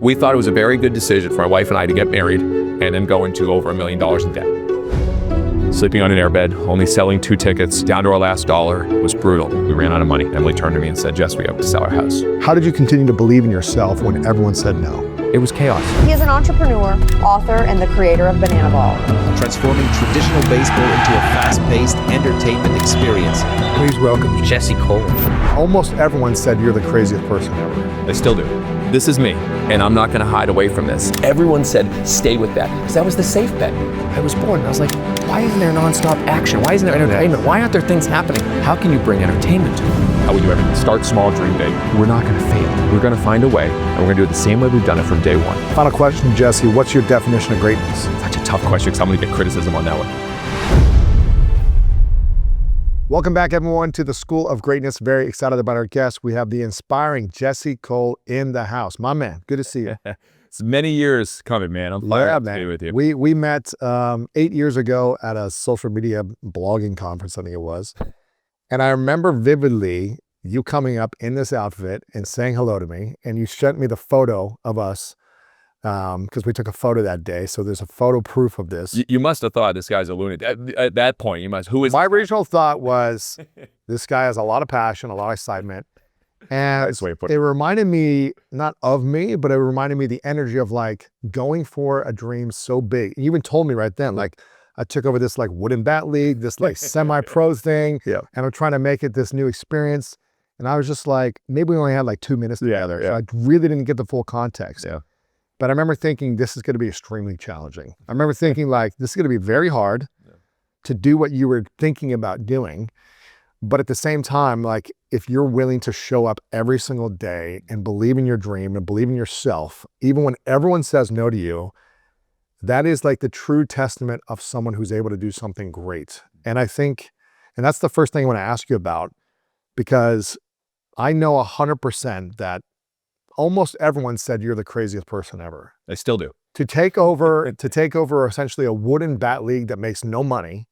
We thought it was a very good decision for my wife and I to get married and then go into over $1 million in debt. Sleeping on an airbed, only selling 2 tickets, down to our last dollar. It was brutal. We ran out of money. Emily turned to me and said, Jess, we have to sell our house. How did you continue to believe in yourself when everyone said no? It was chaos. He is an entrepreneur, author, and the creator of Banana Ball. Transforming traditional baseball into a fast-paced entertainment experience. Please welcome Jesse Cole. Almost everyone said you're the craziest person ever. They still do. This is me, and I'm not gonna hide away from this. Everyone said, stay with that, because that was the safe bet. I was bored, and I was like, why isn't there nonstop action? Why isn't there entertainment? Why aren't there things happening? How can you bring entertainment to it? How we do everything. Start small, dream big. We're not gonna fail. We're gonna find a way, and we're gonna do it the same way we've done it from day one. Final question, Jesse, what's your definition of greatness? Such a tough question, because I'm gonna get criticism on that one. Welcome back, everyone, to the School of Greatness. Very excited about our guest. We have the inspiring Jesse Cole in the house. My man, good to see you. It's many years coming, man. I'm fired to be with you. We met 8 years ago at a social media blogging conference, I think it was. And I remember vividly you coming up in this outfit and saying hello to me. And you sent me the photo of us because we took a photo that day. So there's a photo proof of this. You must have thought this guy's a lunatic. At that point, you must. Who is my original thought was this guy has a lot of passion, a lot of excitement. And it reminded me, not of me, but it reminded me the energy of like going for a dream so big. You even told me right then, like I took over this like wooden bat league, this like semi-pro thing, and I'm trying to make it this new experience. And I was just like, maybe we only had like 2 minutes together. So I really didn't get the full context. But I remember thinking this is going to be extremely challenging. I remember thinking like, this is going to be very hard to do what you were thinking about doing. But at the same time, like if you're willing to show up every single day and believe in your dream and believe in yourself, even when everyone says no to you, that is like the true testament of someone who's able to do something great. And I think, and that's the first thing I want to ask you about, because I know 100% that almost everyone said you're the craziest person ever. They still do. To take over essentially a wooden bat league that makes no money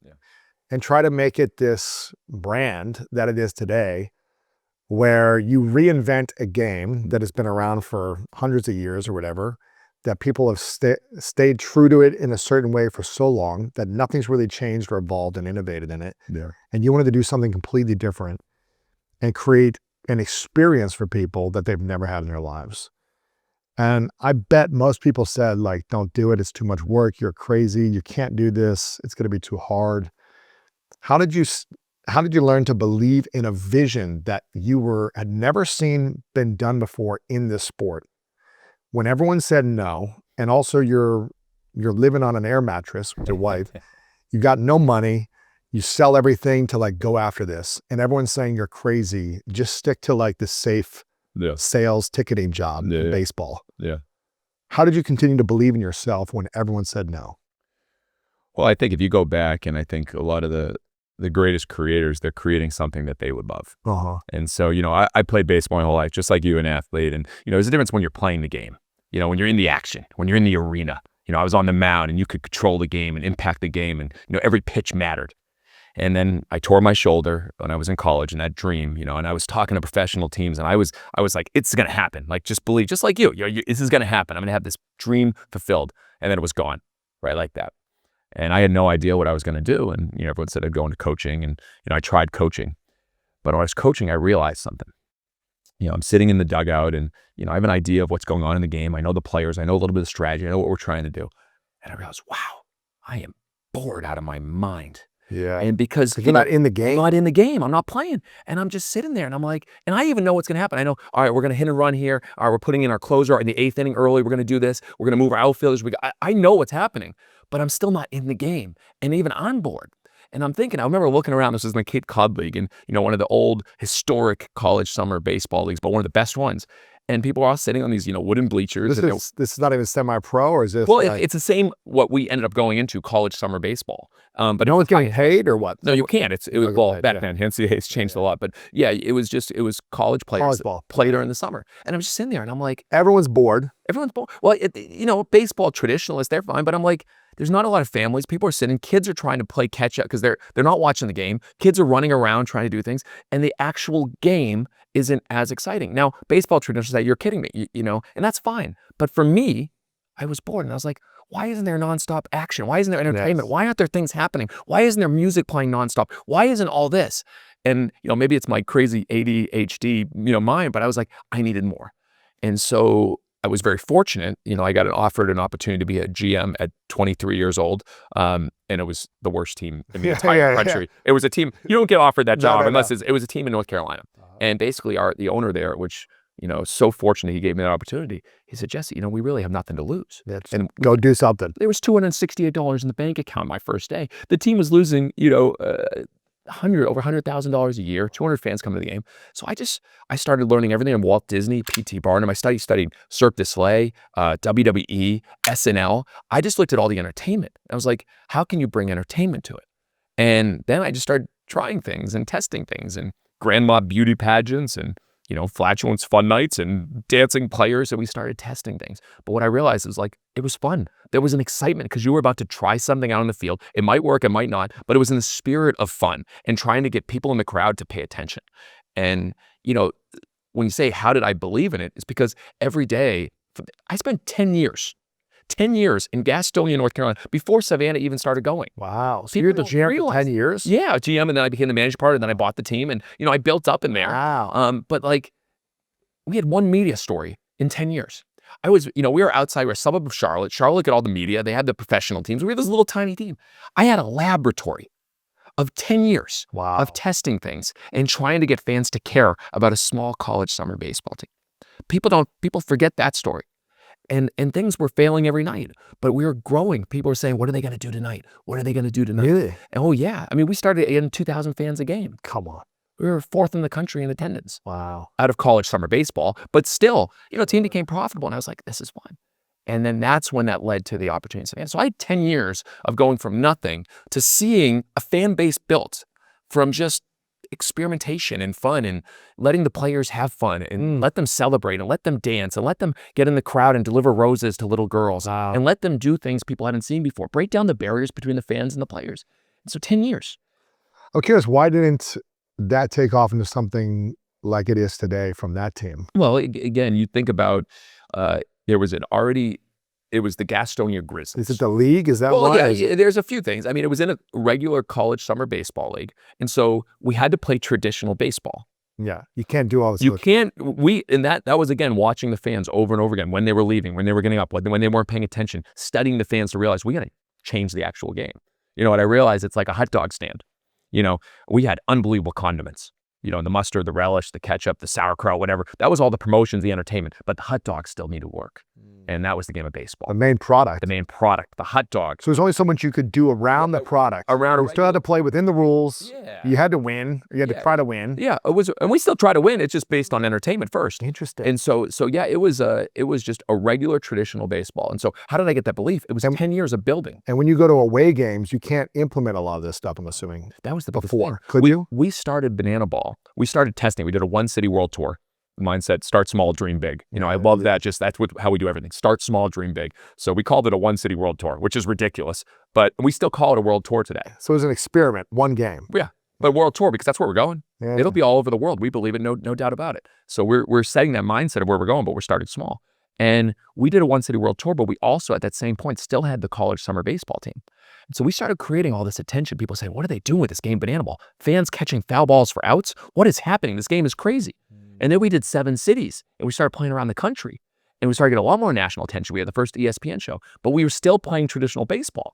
and try to make it this brand that it is today, where you reinvent a game that has been around for hundreds of years or whatever, that people have stayed true to it in a certain way for so long that nothing's really changed or evolved and innovated in it. And you wanted to do something completely different and create an experience for people that they've never had in their lives. And I bet most people said like, don't do it. It's too much work. You're crazy. You can't do this. It's going to be too hard. How did you learn to believe in a vision that you had never seen been done before in this sport? When everyone said no, and also you're living on an air mattress with your wife, you got no money, you sell everything to like go after this, and everyone's saying you're crazy, just stick to like the safe sales ticketing job in baseball. How did you continue to believe in yourself when everyone said no? Well, I think if you go back, and I think a lot of the greatest creators, they're creating something that they would love. And so, you know, I played baseball my whole life, just like you, an athlete. And, you know, there's a difference when you're playing the game, you know, when you're in the action, when you're in the arena. You know, I was on the mound and you could control the game and impact the game, and, you know, every pitch mattered. And then I tore my shoulder when I was in college, and that dream, you know, and I was talking to professional teams, and I was like, it's going to happen. Like, just believe, just like you know, this is going to happen. I'm going to have this dream fulfilled. And then it was gone, right? Like that. And I had no idea what I was going to do. And, you know, everyone said I'd go into coaching, and, you know, I tried coaching. But when I was coaching, I realized something. You know, I'm sitting in the dugout, and, you know, I have an idea of what's going on in the game. I know the players. I know a little bit of strategy. I know what we're trying to do. And I realized, wow, I am bored out of my mind. And because you're not in the game? I'm not in the game. I'm not playing. And I'm just sitting there, and I'm like, and I even know what's going to happen. I know, all right, we're going to hit and run here. All right, we're putting in our closer in the 8th inning early. We're going to do this. We're going to move our outfielders. I know what's happening, but I'm still not in the game and even on board. And I'm thinking, I remember looking around, this was in the Cape Cod League, and, you know, one of the old historic college summer baseball leagues, but one of the best ones. And people are all sitting on these, you know, wooden bleachers. This is not even semi-pro, or is this? Well, it's the same, what we ended up going into, college summer baseball. But no one's getting paid or what? No, you can't. It was, well, back then, NCAA's changed a lot. But yeah, it was college players college ball play during the summer. And I'm just sitting there, and I'm like. Everyone's bored. Well, you know, baseball traditionalists, they're fine. But I'm like, there's not a lot of families. People are sitting. Kids are trying to play catch up because they're not watching the game. Kids are running around trying to do things. And the actual game isn't as exciting. Now, baseball traditionalists say, you're kidding me, you know, and that's fine. But for me, I was bored and I was like, why isn't there nonstop action? Why isn't there entertainment? Why aren't there things happening? Why isn't there music playing nonstop? Why isn't all this? And, you know, maybe it's my crazy ADHD, you know, mind, but I was like, I needed more. And so I was very fortunate. You know, I got offered an opportunity to be a GM at 23 years old. And it was the worst team in the entire country. It was a team, you don't get offered that job unless it was a team in North Carolina. And basically the owner there, which, you know, so fortunate he gave me that opportunity. He said, Jesse, you know, we really have nothing to lose. And go do something. There was $268 in the bank account my first day. The team was losing, you know, over $100,000 a year, 200 fans coming to the game. So I started learning everything on Walt Disney, P.T. Barnum. I studied Cirque du Soleil, WWE, SNL. I just looked at all the entertainment. I was like, how can you bring entertainment to it? And then I just started trying things and testing things and grandma beauty pageants and, you know, flatulence fun nights and dancing players. And we started testing things. But what I realized is like, it was fun. There was an excitement because you were about to try something out on the field. It might work, it might not, but it was in the spirit of fun and trying to get people in the crowd to pay attention. And, you know, when you say, how did I believe in it? It's because every day, I spent 10 years in Gastonia, North Carolina, before Savannah even started going. Wow. So you're the GM for 10 years? Yeah, GM, and then I became the manager part, and then I bought the team, and, you know, I built up in there. Wow. But, like, we had one media story in 10 years. We were outside, we're a suburb of Charlotte. Charlotte got all the media. They had the professional teams. We were this little tiny team. I had a laboratory of 10 years of testing things and trying to get fans to care about a small college summer baseball team. People forget that story. And things were failing every night, but we were growing. People were saying, what are they going to do tonight? What are they going to do tonight? Really? Oh, yeah. I mean, we started in 2,000 fans a game. Come on. We were fourth in the country in attendance. Wow. Out of college summer baseball. But still, you know, the team became profitable. And I was like, this is fun. And then that's when that led to the opportunity. So I had 10 years of going from nothing to seeing a fan base built from just experimentation and fun and letting the players have fun and let them celebrate and let them dance and let them get in the crowd and deliver roses to little girls and let them do things people hadn't seen before. Break down the barriers between the fans and the players. And so 10 years. I'm curious, why didn't that take off into something like it is today from that team? Well, again, you think about it was the Gastonia Grizzlies. Is it the league? Is that why? Yeah, there's a few things. I mean, it was in a regular college summer baseball league. And so we had to play traditional baseball. Yeah, you can't do all this. You can't, that was, again, watching the fans over and over again, when they were leaving, when they were getting up, when they weren't paying attention, studying the fans to realize we got to change the actual game. You know what I realized? It's like a hot dog stand. You know, we had unbelievable condiments. You know, the mustard, the relish, the ketchup, the sauerkraut, whatever. That was all the promotions, the entertainment. But the hot dogs still need to work. And that was the game of baseball. The main product. The main product, the hot dog. So there's only so much you could do around the product. You still had to play within the rules. Yeah. You had to win. You had to try to win. Yeah, and we still try to win. It's just based on entertainment first. Interesting. And so yeah, it was just a regular traditional baseball. And so how did I get that belief? It was 10 years of building. And when you go to away games, you can't implement a lot of this stuff, I'm assuming. That was the before. Could you? We started Banana Ball. We started testing. We did a one city world tour. Mindset, start small, dream big. You know, I love that. Just that's how we do everything. Start small, dream big. So we called it a one city world tour, which is ridiculous, but we still call it a world tour today. So it was an experiment, one game. Yeah, but world tour because that's where we're going. Yeah. It'll be all over the world. We believe it, no doubt about it. So we're setting that mindset of where we're going, but we're starting small. And we did a one city world tour, but we also at that same point still had the college summer baseball team. And so we started creating all this attention. People say, what are they doing with this game, Banana Ball? Fans catching foul balls for outs? What is happening? This game is crazy. And then we did 7 cities and we started playing around the country and we started getting a lot more national attention. We had the first ESPN show, but we were still playing traditional baseball.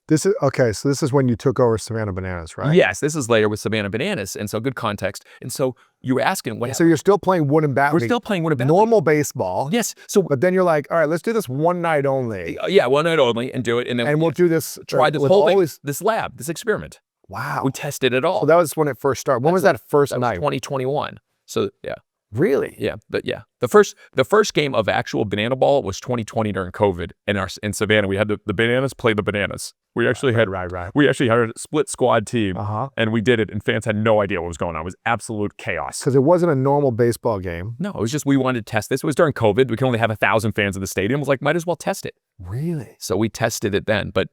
This is when you took over Savannah Bananas, right? Yes, this is later with Savannah Bananas. And so good context. And so you were asking what. So you're still playing wood and bat. We're still playing wood and bat. Normal baseball. Yes. But then you're like, all right, let's do this one night only. Yeah, one night only and do it. And we'll do this. Try this whole thing, this lab, this experiment. Wow. We tested it all. So that was when it first started. When was that first night? 2021. So yeah. Really? Yeah, but yeah. The first game of actual Banana Ball was 2020 during COVID in Savannah. We had the Bananas play the Bananas. We actually had we actually had a split squad team, and we did it, and fans had no idea what was going on. It was absolute chaos. Because it wasn't a normal baseball game. No, it was just we wanted to test this. It was during COVID. We could only have 1,000 fans in the stadium. It was like, might as well test it. Really? So we tested it then. But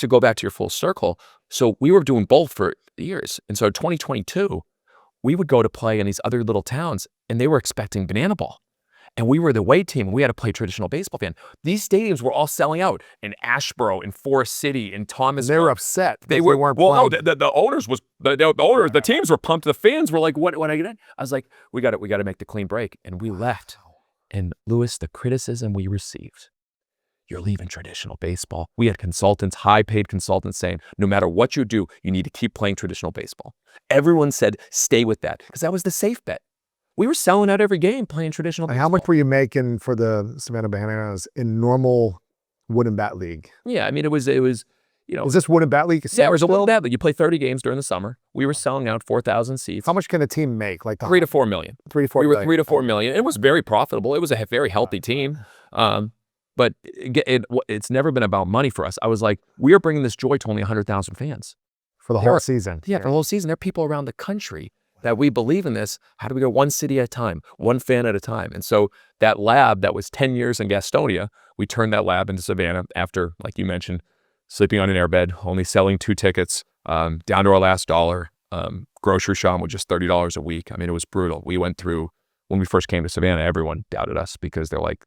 go back to your full circle. So we were doing both for years. And so 2022, we would go to play in these other little towns, and they were expecting banana ball. And we were the away team, and we had to play traditional baseball fan. These stadiums were all selling out in Asheboro, in Forest City, in Thomasville. They were upset. They weren't well, playing. no, the owners was the teams were pumped. The fans were like, when I get in? I was like, we got to make the clean break. And we left. And Louis, the criticism we received, you're leaving traditional baseball. We had consultants, high-paid consultants saying, no matter what you do, you need to keep playing traditional baseball. Everyone said, stay with that, because that was the safe bet. We were selling out every game playing traditional baseball. How much were you making for the Savannah Bananas in normal wooden bat league? Yeah, I mean, it was, you know. Is this wooden bat league? Yeah, it was a wooden bat league. You play 30 games during the summer. We were selling out 4,000 seats. How much can a team make? Like $3 to $4 million. 3 to 4 We were million. 3 to 4 million. It was very profitable. It was a very healthy team. But it's never been about money for us. I was like, we are bringing this joy to only 100,000 fans. For the whole season. Yeah, for the whole season. There are people around the country that we believe in this. How do we go one city at a time, one fan at a time? And so that lab that was 10 years in Gastonia, we turned that lab into Savannah after, like you mentioned, sleeping on an airbed, only selling 2 tickets, down to our last dollar, grocery shop with just $30 a week. I mean, it was brutal. We went through, when we first came to Savannah, everyone doubted us because they're like,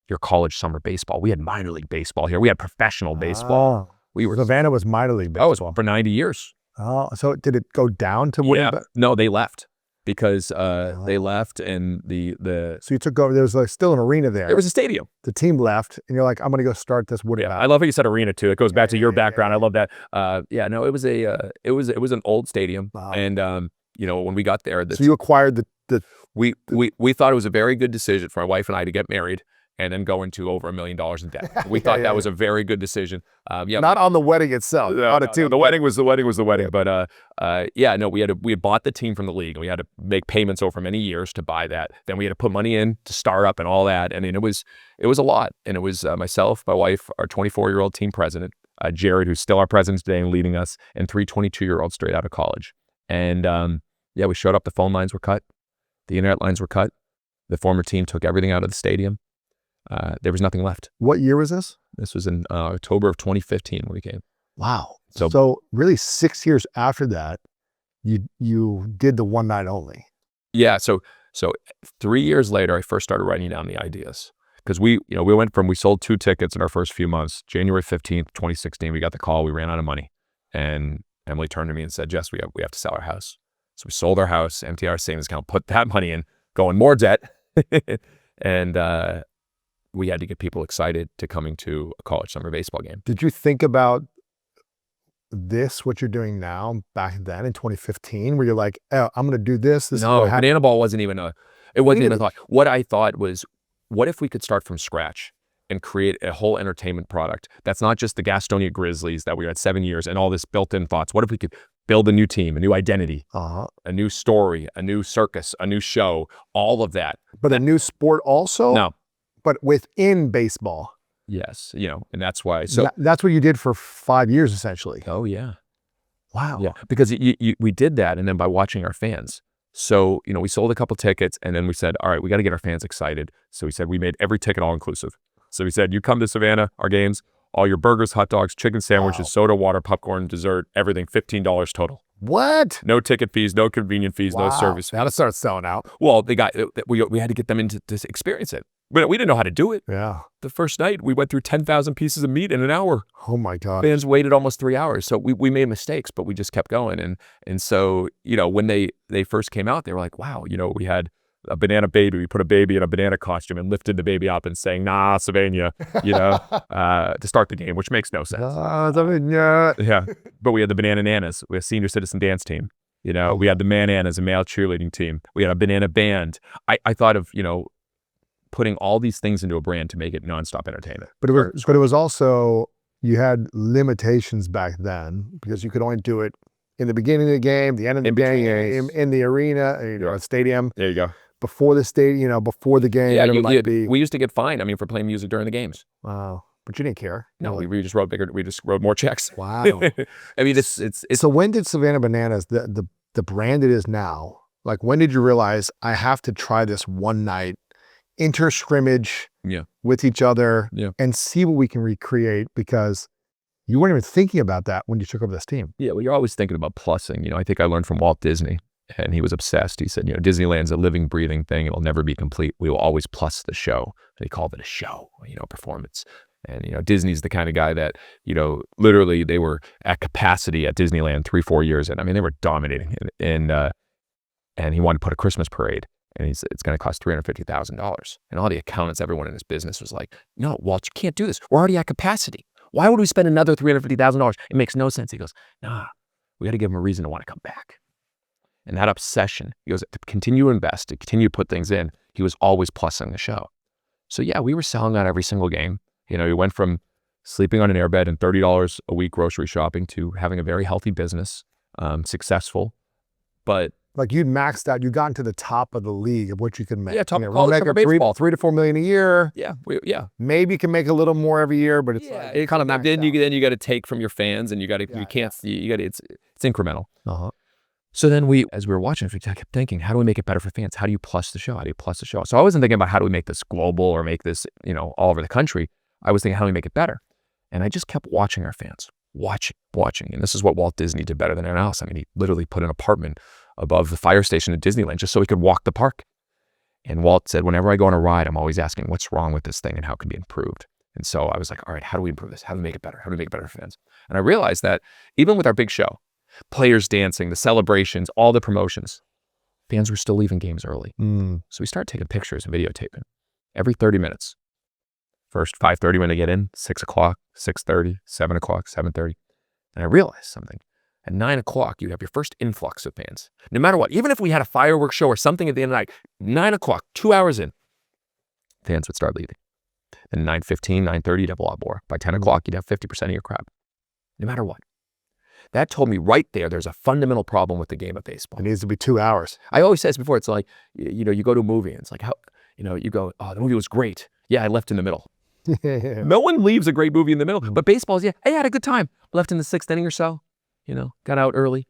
your college summer baseball. We had minor league baseball here. We had professional baseball. We were Savannah was minor league baseball. Oh, it was for 90 years. Oh, so did it go down to wooden bat? No, they left because they left, and the So you took over. There was like still an arena there. There was a stadium. The team left, and you're like, I'm going to go start this wooden bat. I love how you said arena too. It goes back to your background. I love that. No, it was an old stadium, and you know, when we got there, so you acquired the we thought it was a very good decision for my wife and I to get married and then go into over $1 million in debt. We thought that was a very good decision. Not on the wedding itself. The wedding was the wedding. But we had bought the team from the league, and we had to make payments over many years to buy that. Then we had to put money in to start up and all that. I mean, it was a lot. And it was myself, my wife, our 24-year-old team president, Jared, who's still our president today and leading us, and 3 22-year-olds straight out of college. And we showed up. The phone lines were cut. The internet lines were cut. The former team took everything out of the stadium. There was nothing left. What year was this? This was in October of 2015 when we came. Wow. So really 6 years after that, you did the one night only. Yeah. So 3 years later, I first started writing down the ideas, because we sold 2 tickets in our first few months. January 15th, 2016, we got the call. We ran out of money, and Emily turned to me and said, Jess, we have to sell our house. So we sold our house, empty our savings account, put that money in, go in more debt. And we had to get people excited to coming to a college summer baseball game. Did you think about what you're doing now, back then in 2015, where you're like, oh, I'm going to do this? No, banana ball wasn't even a thought. What I thought was, what if we could start from scratch and create a whole entertainment product that's not just the Gastonia Grizzlies that we were at 7 years and all this built-in thoughts? What if we could build a new team, a new identity, a new story, a new circus, a new show, all of that. But a new sport also? No. But within baseball? Yes, and that's why. So that's what you did for 5 years, essentially. Oh, yeah. Wow. Yeah, because we did that, and then by watching our fans. So, we sold a couple tickets, and then we said, all right, we got to get our fans excited. So we said, we made every ticket all-inclusive. So we said, you come to Savannah, our games, all your burgers, hot dogs, chicken sandwiches, soda, water, popcorn, dessert, everything, $15 total. What? No ticket fees, no convenience fees, no service fees. Now to start selling out. Well, we had to get them into to experience it. But we didn't know how to do it. Yeah. The first night, we went through 10,000 pieces of meat in an hour. Oh, my God. Fans waited almost 3 hours. So we made mistakes, but we just kept going. And so, when they first came out, they were like, wow, we had a banana baby. We put a baby in a banana costume and lifted the baby up and sang, nah, Savannah, to start the game, which makes no sense. Yeah. But we had the Banana Nanas. We had a senior citizen dance team. We had the Bananas, a male cheerleading team. We had a banana band. I thought of, putting all these things into a brand to make it nonstop entertainment. But it was also, you had limitations back then because you could only do it in the beginning of the game, the end of the game, in the arena, stadium. There you go. Before the stadium, before the game. Yeah, we used to get fined. For playing music during the games. Wow. But you didn't care. No, we just wrote bigger. We just wrote more checks. Wow. It's. So when did Savannah Bananas, the brand it is now, like when did you realize I have to try this one night inter-scrimmage with each other and see what we can recreate, because you weren't even thinking about that when you took over this team. Yeah, well, you're always thinking about plussing. I think I learned from Walt Disney. And he was obsessed. He said, Disneyland's a living, breathing thing. It'll never be complete. We will always plus the show. They called it a show, performance. And, Disney's the kind of guy that, literally they were at capacity at Disneyland 3-4 years in. I mean, they were dominating. And he wanted to put a Christmas parade. And he said, it's going to cost $350,000. And all the accountants, everyone in his business was like, no, Walt, you can't do this. We're already at capacity. Why would we spend another $350,000? It makes no sense. He goes, nah, we got to give him a reason to want to come back. And that obsession, he goes, to continue to invest, to continue to put things in, he was always plussing the show. So yeah, we were selling out every single game. We went from sleeping on an airbed and $30 a week grocery shopping to having a very healthy business, successful. But like you'd maxed out, you got into the top of the league of what you could make. Yeah, top of we'll make college baseball. $3 to $4 million a year. Yeah. Maybe you can make a little more every year, but it's yeah, like it kind of then you got to take from your fans, and you got to it's incremental. So then as we were watching, we kept thinking, how do we make it better for fans? How do you plus the show? How do you plus the show? So I wasn't thinking about how do we make this global or make this, all over the country. I was thinking, how do we make it better? And I just kept watching our fans, watching. And this is what Walt Disney did better than anyone else. I mean, he literally put an apartment above the fire station at Disneyland just so he could walk the park. And Walt said, whenever I go on a ride, I'm always asking what's wrong with this thing and how it can be improved. And so I was like, all right, how do we improve this? How do we make it better? How do we make it better for fans? And I realized that even with our big show, players dancing, the celebrations, all the promotions, fans were still leaving games early. So we started taking pictures and videotaping every 30 minutes. First 5:30 when they get in, 6 o'clock, 6:30, 7 o'clock, 7:30. And I realized something. At 9 o'clock, you have your first influx of fans. No matter what, even if we had a fireworks show or something at the end of the night, 9 o'clock, 2 hours in, fans would start leaving. Then 9:15, 9:30, you'd have a lot more. By 10 o'clock, you'd have 50% of your crowd. No matter what. That told me right there's a fundamental problem with the game of baseball. It needs to be 2 hours. I always say this before, it's like, you go to a movie and it's like, how, you go, oh, the movie was great. Yeah, I left in the middle. No one leaves a great movie in the middle, but baseball's, hey, I had a good time. Left in the 6th inning or so, got out early.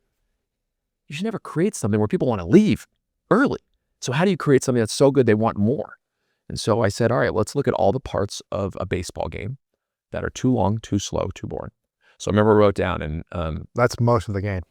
You should never create something where people want to leave early. So how do you create something that's so good they want more? And so I said, all right, let's look at all the parts of a baseball game that are too long, too slow, too boring. So I remember I wrote down, and that's most of the game.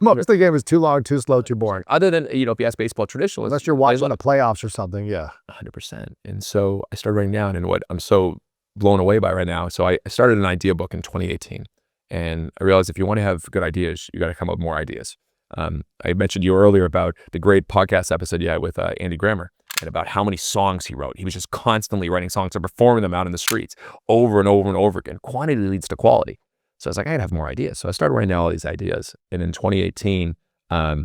Most of the game is too long, too slow, too boring. Other than, if you ask baseball traditionalists. Unless you're watching the playoffs or something, yeah. 100%. And so I started writing down, and what I'm so blown away by right now. So I started an idea book in 2018. And I realized if you want to have good ideas, you got to come up with more ideas. I mentioned to you earlier about the great podcast episode you had with Andy Grammer, and about how many songs he wrote. He was just constantly writing songs and performing them out in the streets over and over and over again. Quantity leads to quality. So I was like, I gotta have more ideas. So I started writing down all these ideas. And in 2018, I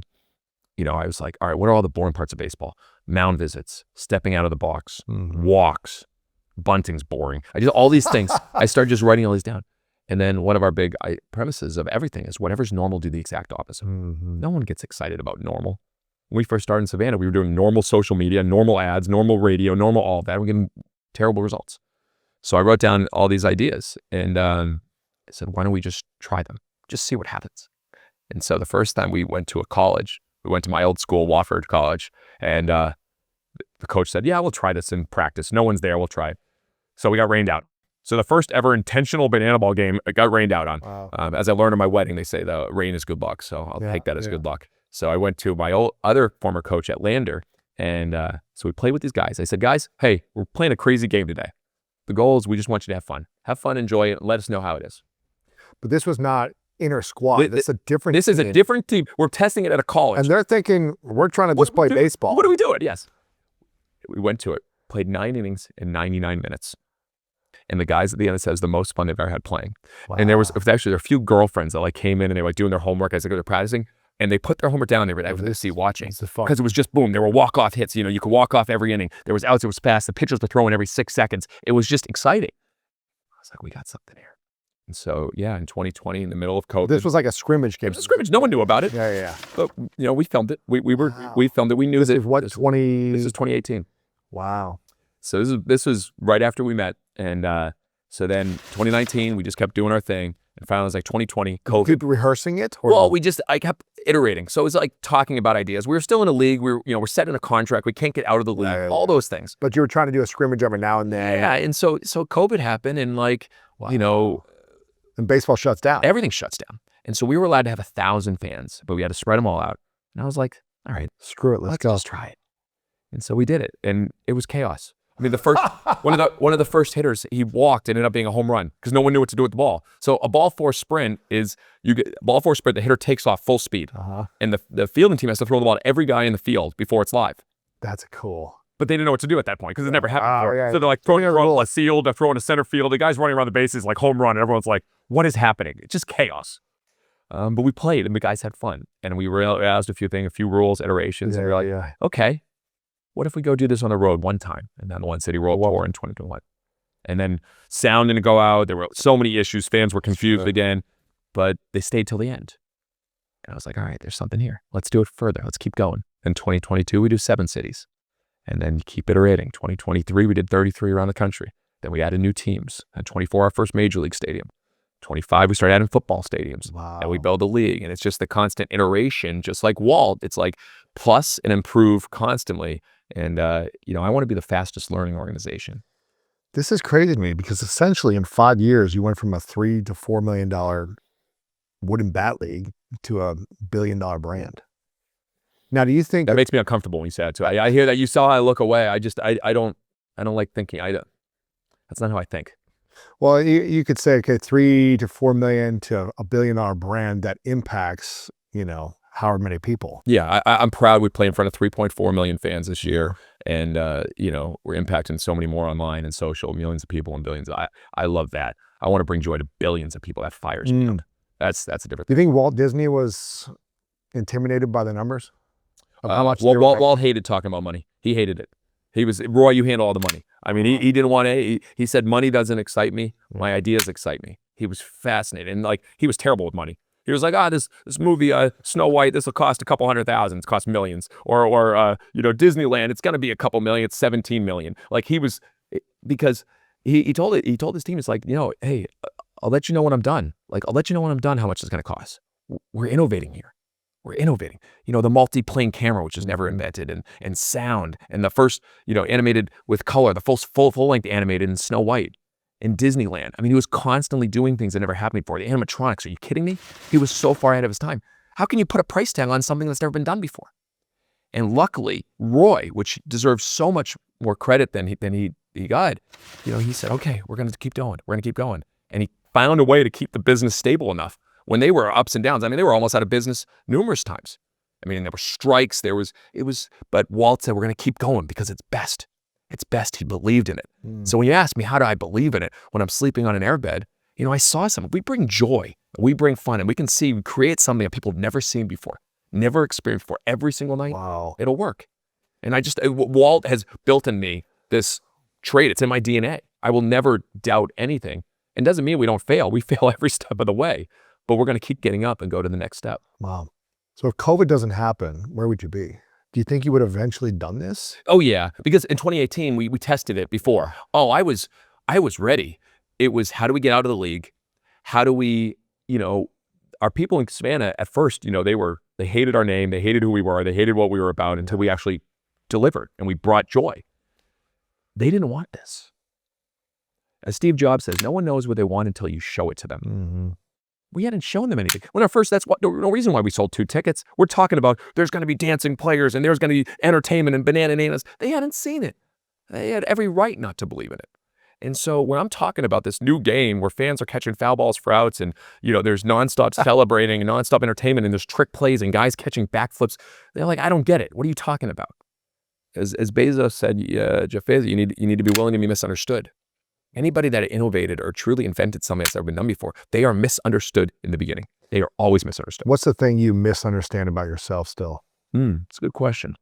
was like, all right, what are all the boring parts of baseball? Mound visits, stepping out of the box, walks, bunting's boring. I just, all these things. I started just writing all these down. And then one of our big premises of everything is whatever's normal, do the exact opposite. No one gets excited about normal. When we first started in Savannah, we were doing normal social media, normal ads, normal radio, normal all of that. We're getting terrible results. So I wrote down all these ideas, and I said, why don't we just try them? Just see what happens. And so the first time we went to a college, we went to my old school, Wofford College, and the coach said, yeah, we'll try this in practice. No one's there, we'll try it. So we got rained out. So the first ever intentional banana ball game, it got rained out on. Wow. As I learned at my wedding, they say the rain is good luck. So I'll take that as good luck. So I went to my other former coach at Lander, and so we played with these guys. I said, guys, hey, we're playing a crazy game today. The goal is we just want you to have fun. Have fun, enjoy it, and let us know how it is. But this was not inner squad. This is a different This is a different team. We're testing it at a college. And they're thinking, we're trying to just play baseball. What are we doing? Yes. We went to it, played 9 innings in 99 minutes. And the guys at the end says the most fun they've ever had playing. Wow. And there were a few girlfriends that came in and they were doing their homework as they were practicing. And they put their homework down. They were over the seat watching because it was just boom. There were walk-off hits. You could walk off every inning. There was outs. It was fast. The pitchers were throwing every 6 seconds. It was just exciting. I was like, we got something here. And so, in 2020, in the middle of COVID, this was like a scrimmage game. It was a scrimmage. No one knew about it. Yeah. But we filmed it. We filmed it. We knew this is what 20. This is 2018. Wow. So this was right after we met, and so then 2019, we just kept doing our thing. And finally, it was like 2020, COVID. Keep rehearsing it? Or well, I kept iterating. So it was like talking about ideas. We were still in a league. We're set in a contract. We can't get out of the league. All those things. But you were trying to do a scrimmage every now and then. Yeah, and so COVID happened, and and baseball shuts down. Everything shuts down. And so we were allowed to have 1,000 fans, but we had to spread them all out. And I was like, all right, Screw it. Let's go. just try it. And so we did it, and it was chaos. I mean, the first one of the first hitters, he walked, ended up being a home run because no one knew what to do with the ball. So a ball four sprint is ball four sprint. The hitter takes off full speed, and the fielding team has to throw the ball to every guy in the field before it's live. That's cool. But they didn't know what to do at that point because it never happened before. Yeah. So they're like throwing a field, they're throwing a center field. The guy's running around the bases like home run, and everyone's like, "What is happening?" It's just chaos. But we played, and the guys had fun, and we realized a few rules, iterations, and we were like, okay. What if we go do this on the road one time? And then the One City World Tour in 2021. And then sound didn't go out. There were so many issues. Fans were confused again, but they stayed till the end. And I was like, all right, there's something here. Let's do it further. Let's keep going. In 2022, we do 7 cities. And then keep iterating. 2023, we did 33 around the country. Then we added new teams. At 24, our first major league stadium. 25, we started adding football stadiums. Wow. And we build a league. And it's just the constant iteration, just like Walt. It's like plus and improve constantly. And, I want to be the fastest learning organization. This is crazy to me because essentially in 5 years, you went from a $3 to $4 million wooden bat league to a $1 billion brand. Now, do you think that makes me uncomfortable when you say that too? I hear that you saw I look away. I don't like thinking. That's not how I think. Well, you could say, okay, 3 to 4 million to a $1 billion brand that impacts, however many people. Yeah, I'm proud we play in front of 3.4 million fans this year. And, we're impacting so many more online and social, millions of people and billions. I love that. I want to bring joy to billions of people. That fires me up. That's a different thing. Do you think Walt Disney was intimidated by the numbers? How much? Walt hated talking about money. He hated it. He was, Roy, you handle all the money. I mean, he didn't want to, he said, money doesn't excite me. My ideas excite me. He was fascinated. And he was terrible with money. He was like, this movie, Snow White, this will cost a couple $100,000. It's cost millions. Or Disneyland, it's going to be a couple million. It's 17 million. Because he told his team, it's like, hey, I'll let you know when I'm done. I'll let you know when I'm done how much it's going to cost. We're innovating here. We're innovating. The multi-plane camera, which was never invented, and sound, and the first, animated with color, the full-length animated in Snow White. In Disneyland. I mean, he was constantly doing things that never happened before. The animatronics, are you kidding me? He was so far ahead of his time. How can you put a price tag on something that's never been done before? And luckily, Roy, which deserves so much more credit than he got, he said, okay, we're going to keep going. We're going to keep going. And he found a way to keep the business stable enough when they were ups and downs. I mean, they were almost out of business numerous times. I mean, there were strikes. But Walt said, we're going to keep going because it's best. It's best. He believed in it. So when you ask me, how do I believe in it when I'm sleeping on an airbed? I saw something. We bring joy, we bring fun, and we can create something that people have never seen before, never experienced before. Every single night, it'll work. And Walt has built in me this trait. It's in my DNA. I will never doubt anything. And doesn't mean we don't fail. We fail every step of the way, but we're going to keep getting up and go to the next step. Wow. So if COVID doesn't happen, where would you be? Do you think you would have eventually done this? Oh yeah, because in 2018 we tested it before. Oh, I was ready. It was, how do we get out of the league? How do we, our people in Savannah at first, they hated our name, they hated who we were, they hated what we were about until we actually delivered and we brought joy. They didn't want this. As Steve Jobs says, no one knows what they want until you show it to them. Mm-hmm. We hadn't shown them anything. When at first, no reason why we sold 2 tickets. We're talking about there's going to be dancing players and there's going to be entertainment and bananas. They hadn't seen it. They had every right not to believe in it. And so when I'm talking about this new game where fans are catching foul balls for outs and, there's nonstop celebrating and nonstop entertainment and there's trick plays and guys catching backflips, they're like, I don't get it. What are you talking about? As Bezos said, Jeff Bezos, you need to be willing to be misunderstood. Anybody that innovated or truly invented something that's never been done before, they are misunderstood in the beginning. They are always misunderstood. What's the thing you misunderstand about yourself still? It's a good question.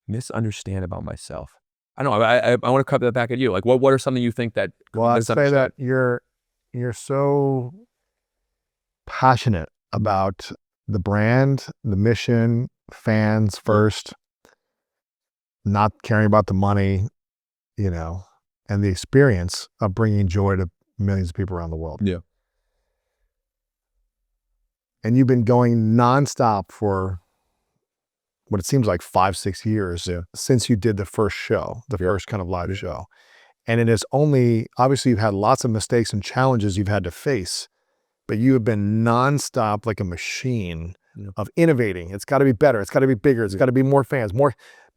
Misunderstand about myself. I don't know. I want to cover that back at you. What are something you think that? Well, I'd say that you're so passionate about the brand, the mission, fans first, not caring about the money, and the experience of bringing joy to millions of people around the world. Yeah. And you've been going nonstop for what it seems like 5-6 years since you did the first show, the first kind of live show. And it is only, obviously you've had lots of mistakes and challenges you've had to face, but you have been nonstop like a machine of innovating. It's got to be better. It's got to be bigger. It's got to be more fans,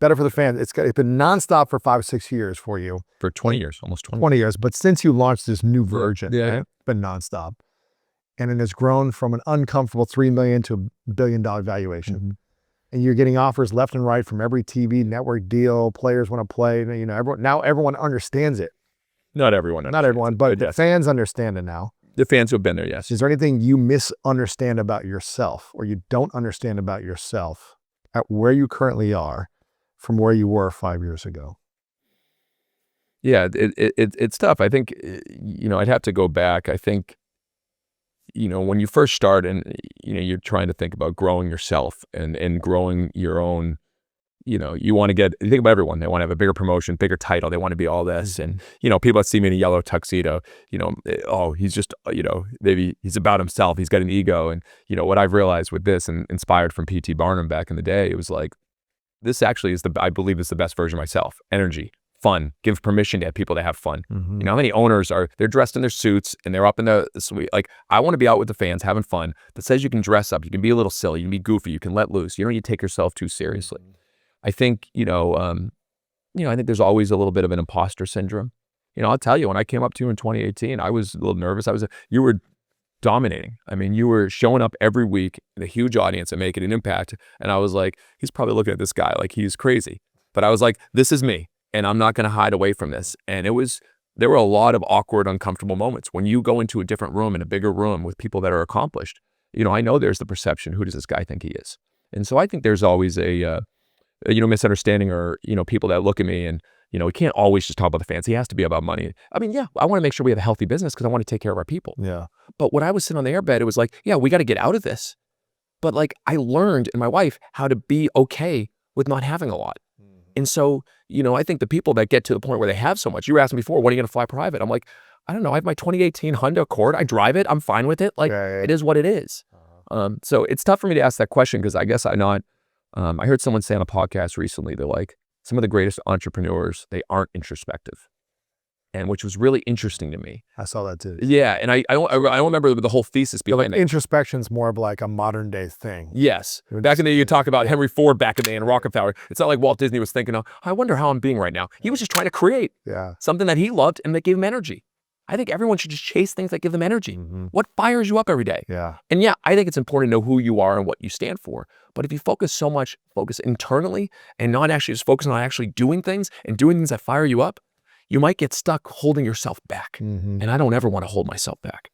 better for the fans. It's been nonstop for 5 or 6 years for you. For 20 years, almost 20. 20 years. But since you launched this new version, Yeah. right, it's been nonstop. And it has grown from an uncomfortable $3 million to $1 billion valuation. And you're getting offers left and right from every TV network deal. Players want to play. You know, everyone understands it. Not everyone. Not everyone, but yes. fans understand it now. The fans who have been there, yes. Is there anything you misunderstand about yourself or you don't understand about yourself at where you currently are from where you were 5 years ago? Yeah, it's tough. I think, you know, I'd have to go back. I think, you know, when you first start and, you know, you're trying to think about growing yourself and growing your own, you know, you think about everyone. They want to have a bigger promotion, bigger title. They want to be all this. And, you know, people that see me in a yellow tuxedo, you know, oh, he's just, you know, maybe he's about himself. He's got an ego. And, you know, what I've realized with this and inspired from P.T. Barnum back in the day, it was like, this actually is I believe is the best version of myself. Energy. Fun, give permission to people to have fun. You know how many owners they're dressed in their suits and they're up in the suite. Like, I want to be out with the fans having fun. That says you can dress up, you can be a little silly, you can be goofy, you can let loose. You don't need to take yourself too seriously. I think, I think there's always a little bit of an imposter syndrome. You know, I'll tell you, when I came up to you in 2018, I was a little nervous. You were dominating. I mean, you were showing up every week in a huge audience and making an impact. And I was like, he's probably looking at this guy like he's crazy. But I was like, this is me. And I'm not going to hide away from this. And there were a lot of awkward, uncomfortable moments. When you go into a different room, in a bigger room with people that are accomplished, you know, I know there's the perception, who does this guy think he is? And so I think there's always a misunderstanding, or, you know, people that look at me and, you know, we can't always just talk about the fans. He has to be about money. I mean, yeah, I want to make sure we have a healthy business because I want to take care of our people. Yeah. But when I was sitting on the airbed, it was like, yeah, we got to get out of this. But like, I learned, and my wife, how to be okay with not having a lot. And so, you know, I think the people that get to the point where they have so much, you were asking before, when are you going to fly private? I'm like, I don't know. I have my 2018 Honda Accord. I drive it. I'm fine with it. Like, it is what it is. So it's tough for me to ask that question because I guess I heard someone say on a podcast recently, they're like, some of the greatest entrepreneurs, they aren't introspective. And which was really interesting to me. I saw that too. Yeah. And I don't remember the whole thesis behind it. Introspection's more of like a modern day thing. Yes. Back in the day, you talk about Henry Ford back in the day and Rockefeller. It's not like Walt Disney was thinking, oh, I wonder how I'm being right now. He was just trying to create something that he loved and that gave him energy. I think everyone should just chase things that give them energy. What fires you up every day? Yeah. And yeah, I think it's important to know who you are and what you stand for. But if you focus internally and not actually just focusing on actually doing things that fire you up, you might get stuck holding yourself back. And I don't ever want to hold myself back.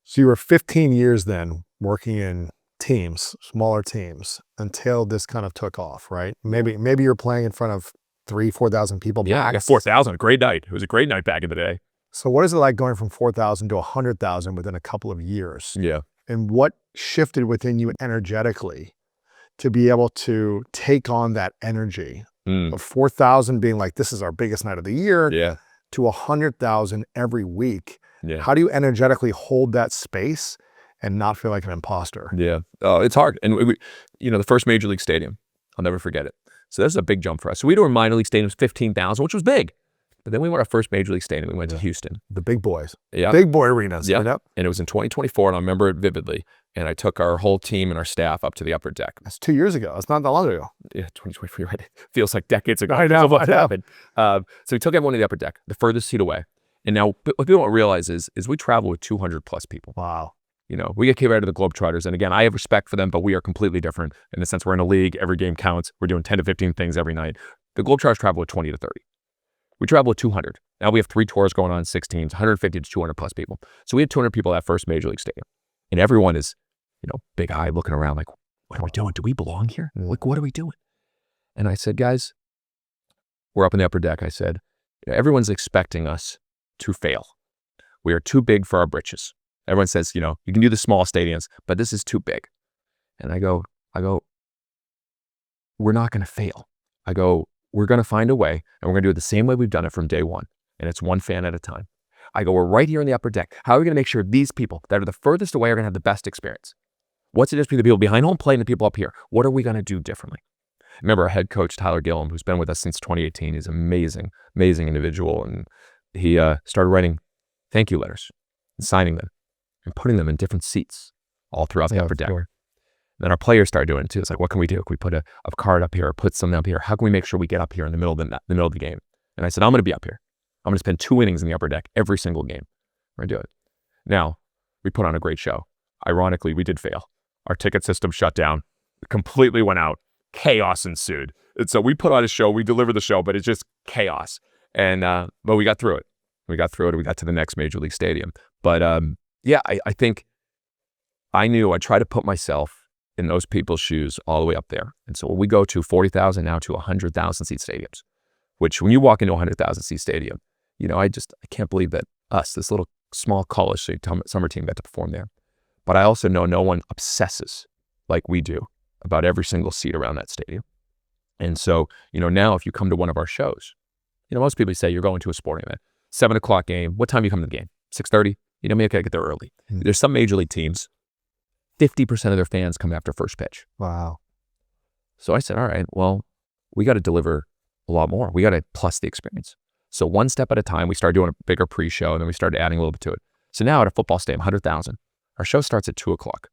So you were 15 years then working in teams, smaller teams, until this kind of took off, right? Maybe you're playing in front of 3,000-4,000 people. Yeah, I got 4,000. A great night. It was a great night back in the day. So what is it like going from 4,000 to 100,000 within a couple of years? Yeah. And what shifted within you energetically to be able to take on that energy? Of 4,000 being like, this is our biggest night of the year, to 100,000 every week. Yeah. How do you energetically hold that space and not feel like an imposter? Yeah. Oh, it's hard. And the first major league stadium, I'll never forget it. So this is a big jump for us. So we were minor league stadiums, 15,000, which was big. But then we went our first major league stadium. We went to Houston. The big boys. Yeah. Big boy arenas. Yeah. And it was in 2024, and I remember it vividly. And I took our whole team and our staff up to the upper deck. That's 2 years ago. It's not that long ago. Yeah, 2024, right? Feels like decades ago. I know. What happened. So we took everyone to the upper deck, the furthest seat away. And now what people don't realize is we travel with 200 plus people. Wow. You know, we get kicked out of the Globetrotters. And again, I have respect for them, but we are completely different in the sense we're in a league. Every game counts. We're doing 10 to 15 things every night. The Globetrotters travel with 20 to 30. We travel with 200. Now we have 3 tours going on, 6 teams, 150 to 200 plus people. So we had 200 people at first major league stadium. And everyone is, you know, big eye looking around like, what are we doing? Do we belong here? Like, what are we doing? And I said, guys, we're up in the upper deck. I said, everyone's expecting us to fail. We are too big for our britches. Everyone says, you know, you can do the small stadiums, but this is too big. And I go, we're not going to fail. I go, we're going to find a way, and we're going to do it the same way we've done it from day one. And it's one fan at a time. I go, we're right here in the upper deck. How are we going to make sure these people that are the furthest away are going to have the best experience? What's the difference between the people behind home plate and the people up here? What are we going to do differently? Remember our head coach, Tyler Gillum, who's been with us since 2018. He's an amazing, amazing individual. And he started writing thank you letters and signing them and putting them in different seats all throughout the upper deck. Then our players started doing it too. It's like, what can we do? Can we put a card up here or put something up here? How can we make sure we get up here in the middle of the game? And I said, I'm going to be up here. I'm going to spend 2 innings in the upper deck every single game. We're going to do it. Now, we put on a great show. Ironically, we did fail. Our ticket system shut down. It completely went out. Chaos ensued. And so we put on a show. We delivered the show, but it's just chaos. And but we got through it. We got through it. We got to the next Major League Stadium. But yeah, I think I knew I tried to put myself in those people's shoes all the way up there. And so when we go to 40,000 now to 100,000 seat stadiums, which when you walk into a 100,000 seat stadium, you know, I can't believe that us, this little small college summer team, got to perform there. But I also know no one obsesses like we do about every single seat around that stadium. And so, you know, now if you come to one of our shows, you know, most people say you're going to a sporting event, 7 o'clock game. What time do you come to the game? 6:30? You know, maybe I gotta get there early. There's some major league teams, 50% of their fans come after first pitch. Wow. So I said, all right, well, we got to deliver a lot more. We got to plus the experience. So one step at a time, we started doing a bigger pre-show, and then we started adding a little bit to it. So now at a football stadium, 100,000, our show starts at 2 o'clock.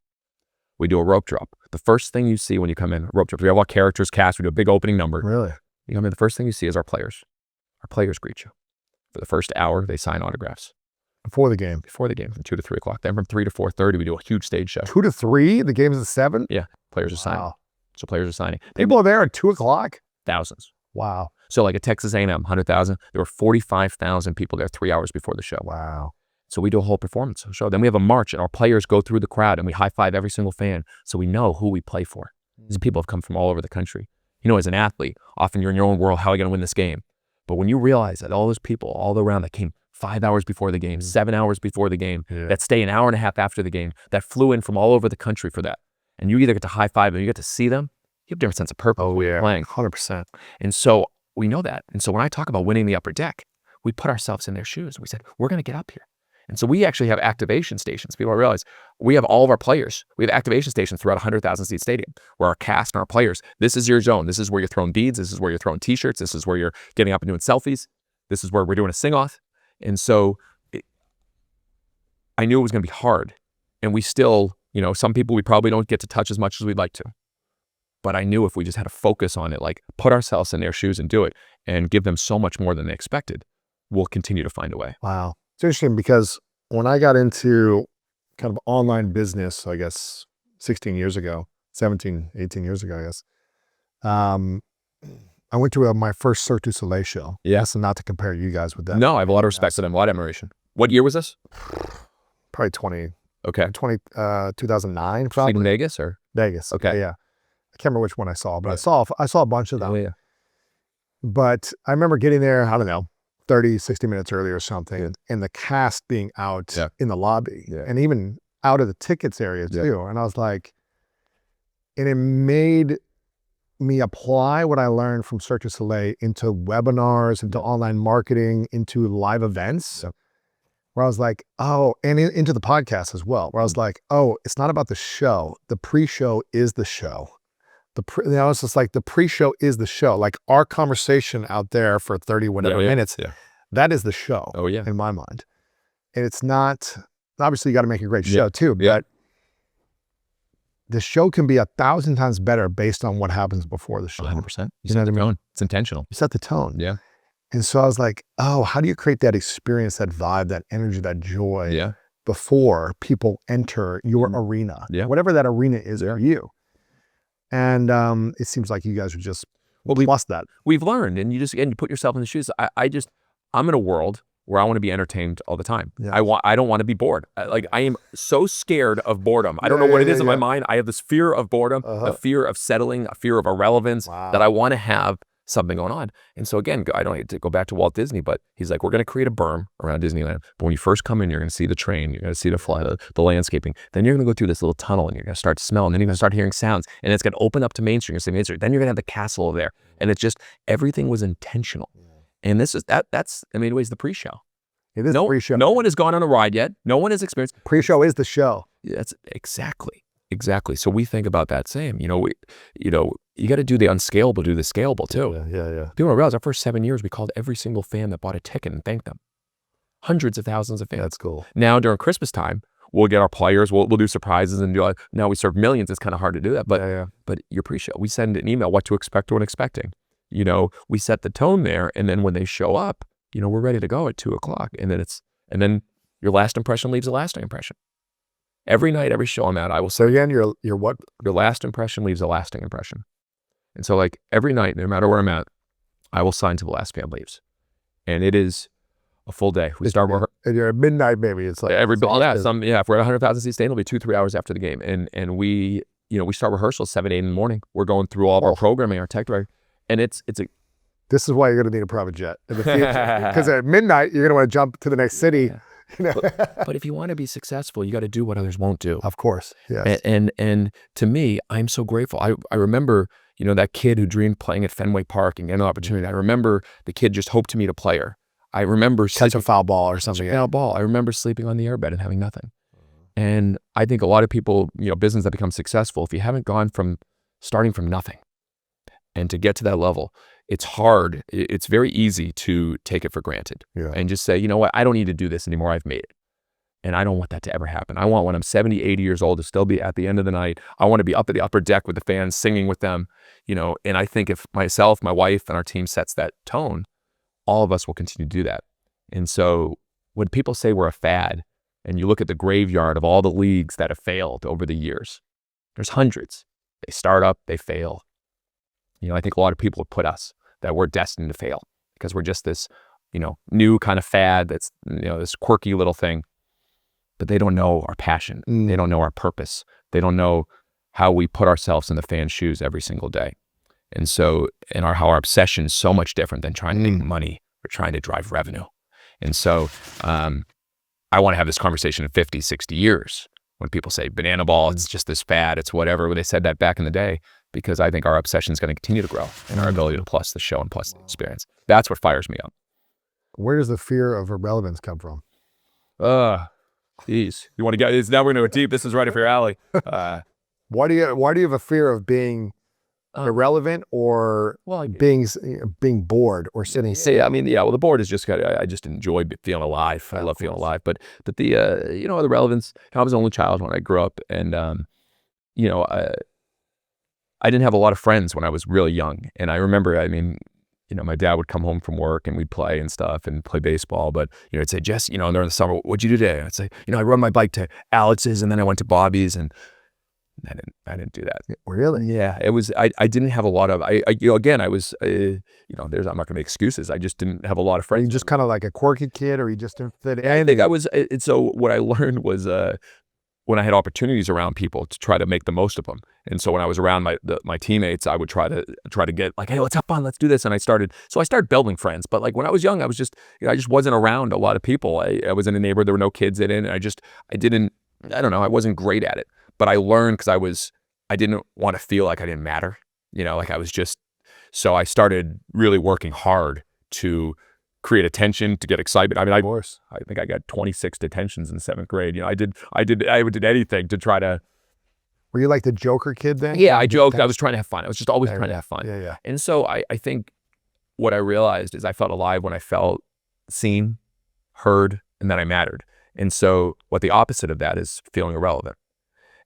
We do a rope drop. The first thing you see when you come in, rope drop. We have all characters cast. We do a big opening number. Really? You come in, the first thing you see is our players. Our players greet you. For the first hour, they sign autographs. Before the game? Before the game, from 2 to 3 o'clock. Then from 3 to 4:30, we do a huge stage show. 2 to 3? The game's at 7? Yeah, players are signing. Wow. So players are signing. People are there at 2 o'clock? Thousands. Wow. So like at Texas A&M, 100,000, there were 45,000 people there 3 hours before the show. Wow. So we do a whole performance show. Then we have a march, and our players go through the crowd, and we high five every single fan, so we know who we play for. These people have come from all over the country. You know, as an athlete, often you're in your own world. How are you going to win this game? But when you realize that all those people all around that came 5 hours before the game, 7 hours before the game, that stay an hour and a half after the game, that flew in from all over the country for that, and you either get to high five them, you get to see them, you have a different sense of purpose. Oh, yeah. Playing. 100%. And so we know that. And so when I talk about winning the upper deck, we put ourselves in their shoes. We said, we're going to get up here. And so we actually have activation stations. People don't realize we have all of our players. We have activation stations throughout a 100,000 seat stadium where our cast and our players, this is your zone. This is where you're throwing beads. This is where you're throwing t-shirts. This is where you're getting up and doing selfies. This is where we're doing a sing-off. And so I knew it was going to be hard. And we still, you know, some people we probably don't get to touch as much as we'd like to. But I knew if we just had a focus on it, like put ourselves in their shoes and do it and give them so much more than they expected, we'll continue to find a way. Wow. It's interesting because when I got into kind of online business, I guess 16 years ago, 17, 18 years ago, I guess, I went to my first Cirque du Soleil show. Yes. And not to compare you guys with that. No, I have a lot of respect for them, a lot of admiration. What year was this? Probably 2009, probably. Like in Vegas or? Vegas. Okay. Yeah. I can't remember which one I saw, but I saw a bunch of them. Oh, yeah. But I remember getting there, I don't know, 30, 60 minutes early or something, and the cast being out in the lobby and even out of the tickets area too. And I was like, and it made me apply what I learned from Cirque du Soleil into webinars, into online marketing, into live events, where I was like, oh, and into the podcast as well, where I was like, oh, it's not about the show. The pre-show is the show. It's just like the pre-show is the show. Like our conversation out there for 30 whatever minutes, that is the show in my mind. And it's not, obviously you got to make a great show too, but the show can be 1,000 times better based on what happens before the show. 100%. You know what I mean? It's intentional. You set the tone. Yeah. And so I was like, oh, how do you create that experience, that vibe, that energy, that joy before people enter your arena, whatever that arena is for you? And it seems like you guys are just plus that. We've learned, and you put yourself in the shoes. I'm in a world where I want to be entertained all the time. I don't want to be bored. I am so scared of boredom. I don't know what it is in my mind. I have this fear of boredom, a fear of settling, a fear of irrelevance, that I want to have something going on. And so again, I don't need to go back to Walt Disney, but he's like, we're going to create a berm around Disneyland. But when you first come in, you're going to see the train, you're going to see the fly, the landscaping. Then you're going to go through this little tunnel and you're going to start to smell, and then you're going to start hearing sounds, and it's going to open up to Main Street. You're going to see Main Street. Then you're going to have the castle there. And it's just, everything was intentional. And that's in many ways the pre-show. It is the pre-show. No one has gone on a ride yet. No one has experienced. Pre-show is the show. That's exactly. So we think about that same, you got to do the unscalable, do the scalable too. Yeah. People don't realize our first 7 years, we called every single fan that bought a ticket and thanked them. Hundreds of thousands of fans. That's cool. Now during Christmas time, we'll get our players, we'll do surprises and do like, now we serve millions. It's kind of hard to do that, but your pre-show, we send an email, what to expect or what expecting. You know, we set the tone there, and then when they show up, you know, we're ready to go at 2 o'clock, and then your last impression leaves a lasting impression. Every night, every show I'm at, I will say again, your what? Your last impression leaves a lasting impression. And so like every night, no matter where I'm at, I will sign till the last fan leaves. And it is a full day. We start and you're at midnight, maybe it's like if we're at 100,000 seat stadium, it'll be 2-3 hours after the game. And we, you know, we start rehearsals 7-8 in the morning. We're going through all of our programming, our tech director. And this is why you're going to need a private jet in the future. Because at midnight, you're going to want to jump to the next city. Yeah. You know? but if you want to be successful, you got to do what others won't do. Of course, yes. And to me, I'm so grateful. I remember, you know, that kid who dreamed playing at Fenway Park and getting an opportunity. I remember the kid just hoped to meet a player. I remember catch a foul ball or something. Foul ball. I remember sleeping on the airbed and having nothing. And I think a lot of people, you know, business that becomes successful, if you haven't gone from starting from nothing and to get to that level, it's hard. It's very easy to take it for granted and just say, you know what, I don't need to do this anymore. I've made it. And I don't want that to ever happen. I want when I'm 70, 80 years old to still be at the end of the night. I want to be up at the upper deck with the fans, singing with them, you know, and I think if myself, my wife, and our team sets that tone, all of us will continue to do that. And so when people say we're a fad, and you look at the graveyard of all the leagues that have failed over the years, there's hundreds. They start up, they fail. You know, I think a lot of people have put us that we're destined to fail because we're just this, you know, new kind of fad that's, you know, this quirky little thing. But they don't know our passion. They don't know our purpose. They don't know how we put ourselves in the fans' shoes every single day. And so, how our obsession is so much different than trying to make money or trying to drive revenue. And so, I want to have this conversation in 50, 60 years when people say banana ball, it's just this fad, it's whatever. When they said that back in the day, because I think our obsession is going to continue to grow and our ability to plus the show and plus the experience. That's what fires me up. Where does the fear of irrelevance come from? Geez, you want to get, now we're going to go deep. This is right up your alley. Why do you have a fear of being irrelevant or being bored or sitting? I mean, well, the board is just I just enjoy feeling alive. I love feeling alive. But the you know, the relevance. I was an only child when I grew up, and you know, I didn't have a lot of friends when I was really young. And I remember, I mean, you know, my dad would come home from work and we'd play and stuff and play baseball. But, you know, I'd say, Jess, you know, during the summer, what'd you do today? I'd say, you know, I rode my bike to Alex's and then I went to Bobby's, and I didn't do that. Really? Yeah. It was, I didn't have a lot of, you know, again, I was, you know, I'm not going to make excuses. I just didn't have a lot of friends. Are you just kind of like a quirky kid, or you just didn't fit in? I think I was, so what I learned was, when I had opportunities around people, to try to make the most of them. And so when I was around my teammates, I would try to get like, hey, let's have fun, let's do this. And I started building friends. But like when I was young, I was just, you know, I just wasn't around a lot of people. I was in a neighborhood, there were no kids in it. And I don't know, I wasn't great at it. But I learned because I didn't want to feel like I didn't matter. You know, like I was just, so I started really working hard to create attention, to get excitement. I mean, I think I got 26 detentions in 7th grade. You know, I did anything to try to. Were you like the Joker kid then? Yeah, I joked. I was trying to have fun. I was just always trying to have fun. Yeah. And so I think what I realized is I felt alive when I felt seen, heard, and that I mattered. And so what the opposite of that is feeling irrelevant.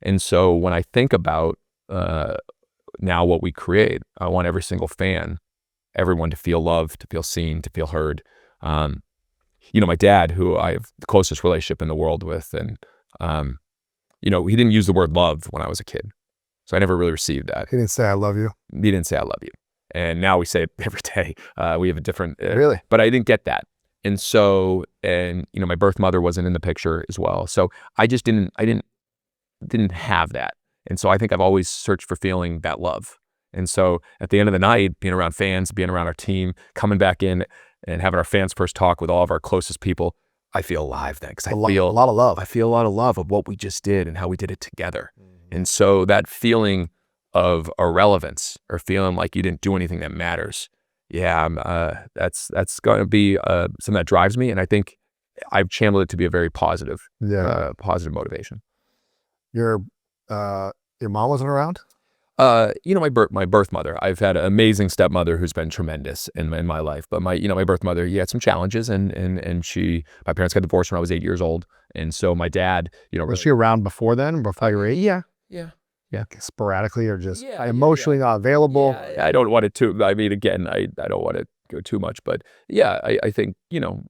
And so when I think about now what we create, I want every single fan, everyone to feel loved, to feel seen, to feel heard. You know, my dad, who I have the closest relationship in the world with, and you know, he didn't use the word love when I was a kid. So I never really received that. He didn't say, I love you? He didn't say, I love you. And now we say it every day. We have a different, really? But I didn't get that. And so, and you know, my birth mother wasn't in the picture as well. So I just didn't have that. And so I think I've always searched for feeling that love. And so at the end of the night, being around fans, being around our team, coming back in and having our fans first talk with all of our closest people, I feel alive then, because I feel a lot of love. I feel a lot of love of what we just did and how we did it together. And so that feeling of irrelevance, or feeling like you didn't do anything that matters, that's going to be something that drives me. And I think I've channeled it to be a very positive, positive motivation. Your mom wasn't around? You know, my birth mother. I've had an amazing stepmother who's been tremendous in my life. But my birth mother, he had some challenges, and my parents got divorced when I was 8 years old, and so my dad, you know, Was she around before then, before you were 8? yeah. Sporadically, or just Yeah, emotionally not available? Yeah, I don't want it to. I mean, again, I don't want to go too much, but yeah, I think, you know,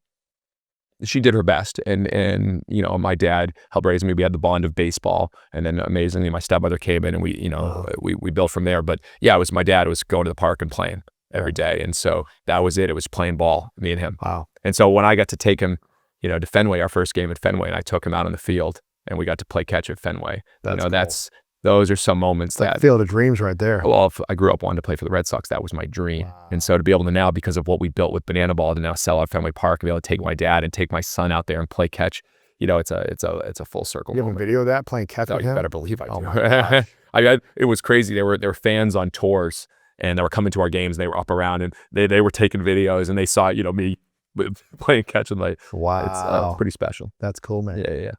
she did her best, and you know, my dad helped raise me. We had the bond of baseball, and then amazingly, my stepmother came in, and we, you know, we built from there. But yeah, it was my dad was going to the park and playing every day, and so that was it. It was playing ball, me and him. Wow. And so when I got to take him, you know, to Fenway, our first game at Fenway, and I took him out on the field, and we got to play catch at Fenway. That's you know, cool. Those are some moments It's like that. Field of Dreams right there. Well, if I grew up wanting to play for the Red Sox. That was my dream. Wow. And so to be able to now, because of what we built with Banana Ball, to now sell out Fenway Park and be able to take my dad and take my son out there and play catch, you know, it's a full circle You have a moment. video of that playing catch Oh, with you him? better believe I do. Oh my gosh. It was crazy. There were fans on tours, and they were coming to our games, and they were up around, and they were taking videos, and they saw, you know, me playing catch, and like, Wow. it's pretty special. That's cool, man. Yeah.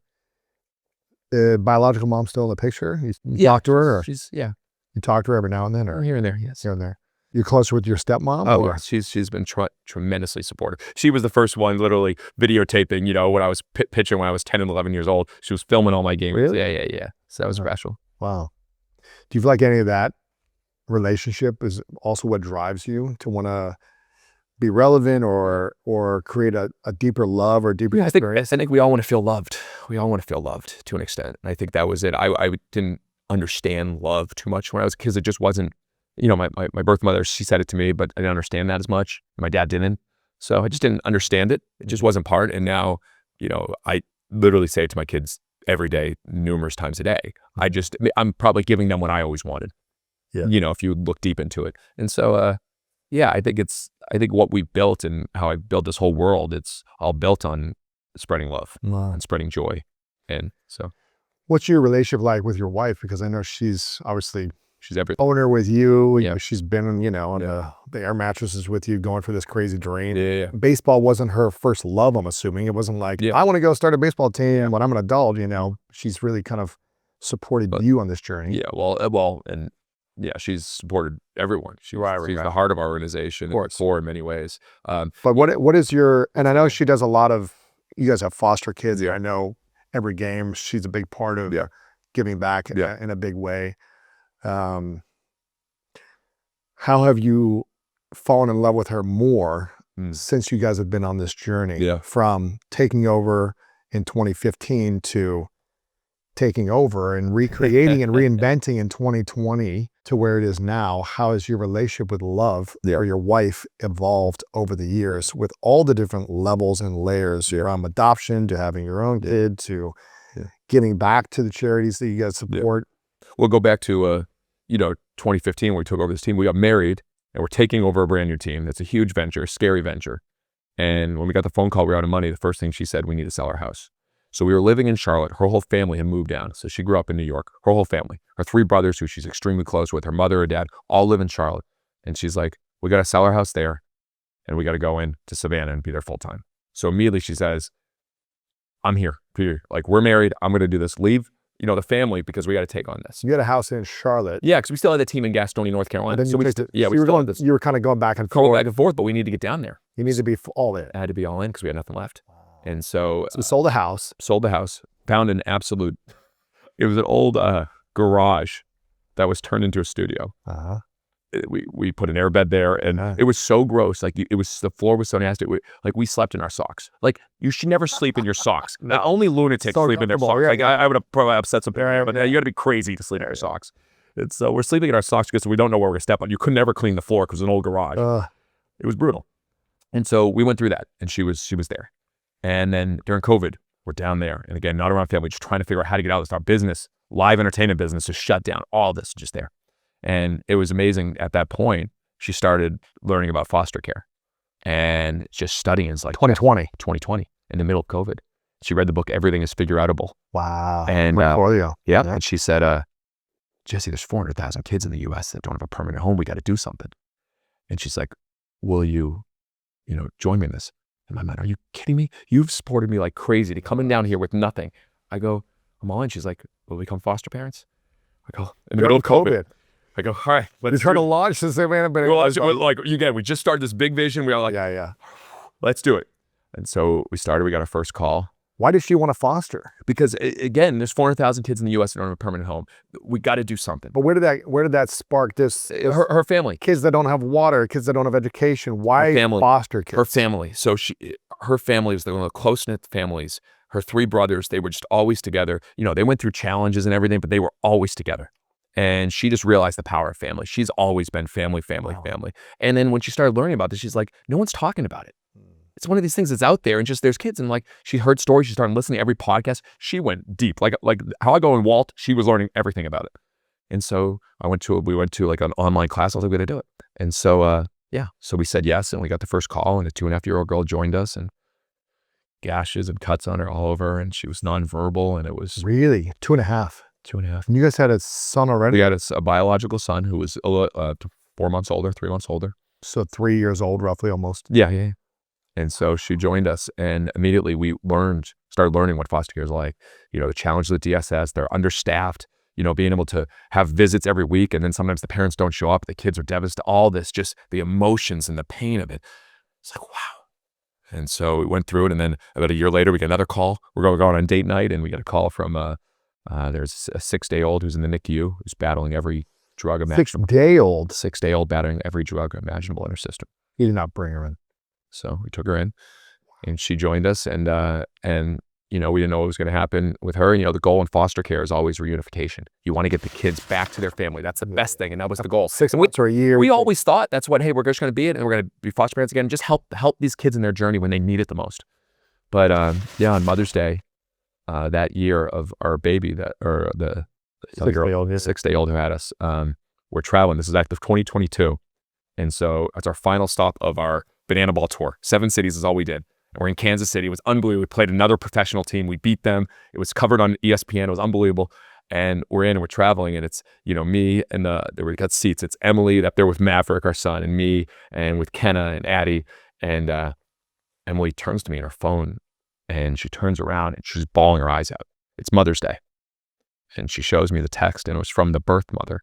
Biological mom still in the picture? You talk to her, or She's you talk to her every now and then, or here and there. Yes. here and there? You're closer with your stepmom? Oh, or? yeah. She's been tremendously supportive. She was the first one literally videotaping, you know, when I was pitching when I was 10 and 11 years old. She was filming all my games. Really? Yeah. So that was special. Wow. Do you feel like any of that relationship is also what drives you to want to be relevant or create a deeper love or deeper Yeah, I experience? think we all want to feel loved. We all want to feel loved to an extent. And I think that was it. I didn't understand love too much when I was a kid. It just wasn't, you know, my birth mother, she said it to me, but I didn't understand that as much. My dad didn't. So I just didn't understand it. It just wasn't part. And now, you know, I literally say it to my kids every day, numerous times a day. I'm probably giving them what I always wanted. Yeah. You know, if you look deep into it. And so, yeah, I think what we built and how I built this whole world, it's all built on spreading love Wow. and spreading joy. And so What's your relationship like with your wife? Because I know she's obviously she's everything. owner with you. Yeah. She's been, you know, on the air mattresses with you, going for this crazy dream. Yeah. Baseball wasn't her first love, I'm assuming. It wasn't like, I want to go start a baseball team when I'm an adult, you know. She's really kind of supported you on this journey. Yeah, well, and yeah, she's supported everyone. She's the heart of our organization, of course, in many ways. But what is your, and I know she does a lot of, you guys have foster kids. I know every game she's a big part of giving back in a big way. How have you fallen in love with her more since you guys have been on this journey from taking over in 2015 to taking over and recreating and reinventing in 2020 to where it is now? How has your relationship with love or your wife evolved over the years with all the different levels and layers from adoption to having your own kid to giving back to the charities that you guys support? We'll go back to 2015 when we took over this team. We got married and we're taking over a brand new team. That's a huge venture, scary venture. And when we got the phone call, we were out of money. The first thing she said, we need to sell our house. So we were living in Charlotte. Her whole family had moved down. So she grew up in New York, her whole family. Her 3 brothers, who she's extremely close with, her mother, her dad, all live in Charlotte. And she's like, we got to sell our house there and we got to go in to Savannah and be there full time. So immediately she says, I'm here. Like, we're married. I'm going to do this. Leave, the family, because we got to take on this. You had a house in Charlotte. Yeah, because we still had a team in Gastonia, North Carolina. So you were kind of going back and forth. Back and forth, but we need to get down there. You need to be all in. I had to be all in because we had nothing left. And so we sold the house. Found an absolute, it was an old garage that was turned into a studio. We put an airbed there, and it was so gross. Like, the floor was so nasty. We slept in our socks. Like, you should never sleep in your socks. Only lunatics sleep in their socks. Like, I would have probably upset some parents, but you got to be crazy to sleep in your socks. And so we're sleeping in our socks because we don't know where we're going to step on. You could never clean the floor because it was an old garage. It was brutal. And so we went through that, and she was there. And then during COVID, we're down there. And again, not around family, just trying to figure out how to get out of this. Our business, live entertainment business, is shut down. All this just there. And it was amazing. At that point, she started learning about foster care and just studying. It's like 2020, in the middle of COVID. She read the book, Everything is Figureoutable. Wow. And and she said, Jesse, there's 400,000 kids in the US that don't have a permanent home. We got to do something. And she's like, will you, join me in this? In my mind, are you kidding me? You've supported me like crazy to coming down here with nothing. I go, I'm all in. She's like, will we become foster parents? I go, in the middle of COVID. I go, all right, You let's try to launch the Savannah Bananas. we just started this big vision. We are like, Yeah. let's do it. And so we started, we got our first call. Why did she want to foster? Because again, there's 400,000 kids in the U.S. that don't have a permanent home. We got to do something. But where did that spark this? Her family. Kids that don't have water, kids that don't have education. Why foster kids? Her family. So her family was one of the close-knit families. Her 3 brothers, they were just always together. You know, they went through challenges and everything, but they were always together. And she just realized the power of family. She's always been family. And then when she started learning about this, she's like, no one's talking about it. It's one of these things that's out there, and just there's kids, and like she heard stories, she started listening to every podcast. She went deep, like how I go in Walt. She was learning everything about it, and so we went to like an online class. I was like, we're gonna do it, and so so we said yes, and we got the first call, and a 2.5-year-old girl joined us, and gashes and cuts on her all over, and she was nonverbal, and it was really 2.5. 2.5. And you guys had a son already. We had a biological son who was 4 months older, 3 months older, so 3 years old, roughly, almost. Yeah. And so she joined us, and immediately we started learning what foster care is like. You know, the challenges of DSS, they're understaffed, you know, being able to have visits every week, and then sometimes the parents don't show up, the kids are devastated, all this, just the emotions and the pain of it. It's like, wow. And so we went through it, and then about a year later, we get another call. We're going on date night, and we get a call from, there's a 6-day-old who's in the NICU, who's battling every drug imaginable. 6-day-old? 6-day-old battling every drug imaginable in her system. You did not bring her in. So we took her in, and she joined us, and you know, we didn't know what was going to happen with her. And, you know, the goal in foster care is always reunification. You want to get the kids back to their family. That's the best thing, and that was the goal. 6 months or a year. We always thought that's what, hey, we're just going to be it, and we're going to be foster parents again, and just help these kids in their journey when they need it the most. But on Mother's Day, that year of our baby, the 6-day-old who had us, we're traveling. This is active 2022, and so that's our final stop of our Banana Ball tour. 7 cities is all we did. And we're in Kansas City. It was unbelievable. We played another professional team. We beat them. It was covered on ESPN. It was unbelievable. And we're traveling, and it's, you know, me and we got seats. It's Emily up there with Maverick, our son, and me, and with Kenna and Addie. And Emily turns to me on her phone, and she turns around, and she's bawling her eyes out. It's Mother's Day. And she shows me the text, and it was from the birth mother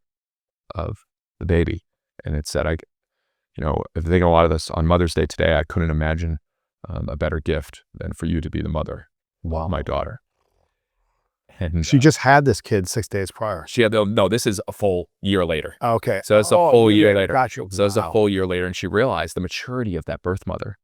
of the baby. And it said, you know, if I think a lot of this on Mother's Day today, I couldn't imagine a better gift than for you to be the mother of my daughter. And she just had this kid 6 days prior. She had no. This is a full year later. Okay, so it's a full year later. Got you. So it's a full year later, and she realized the maturity of that birth mother.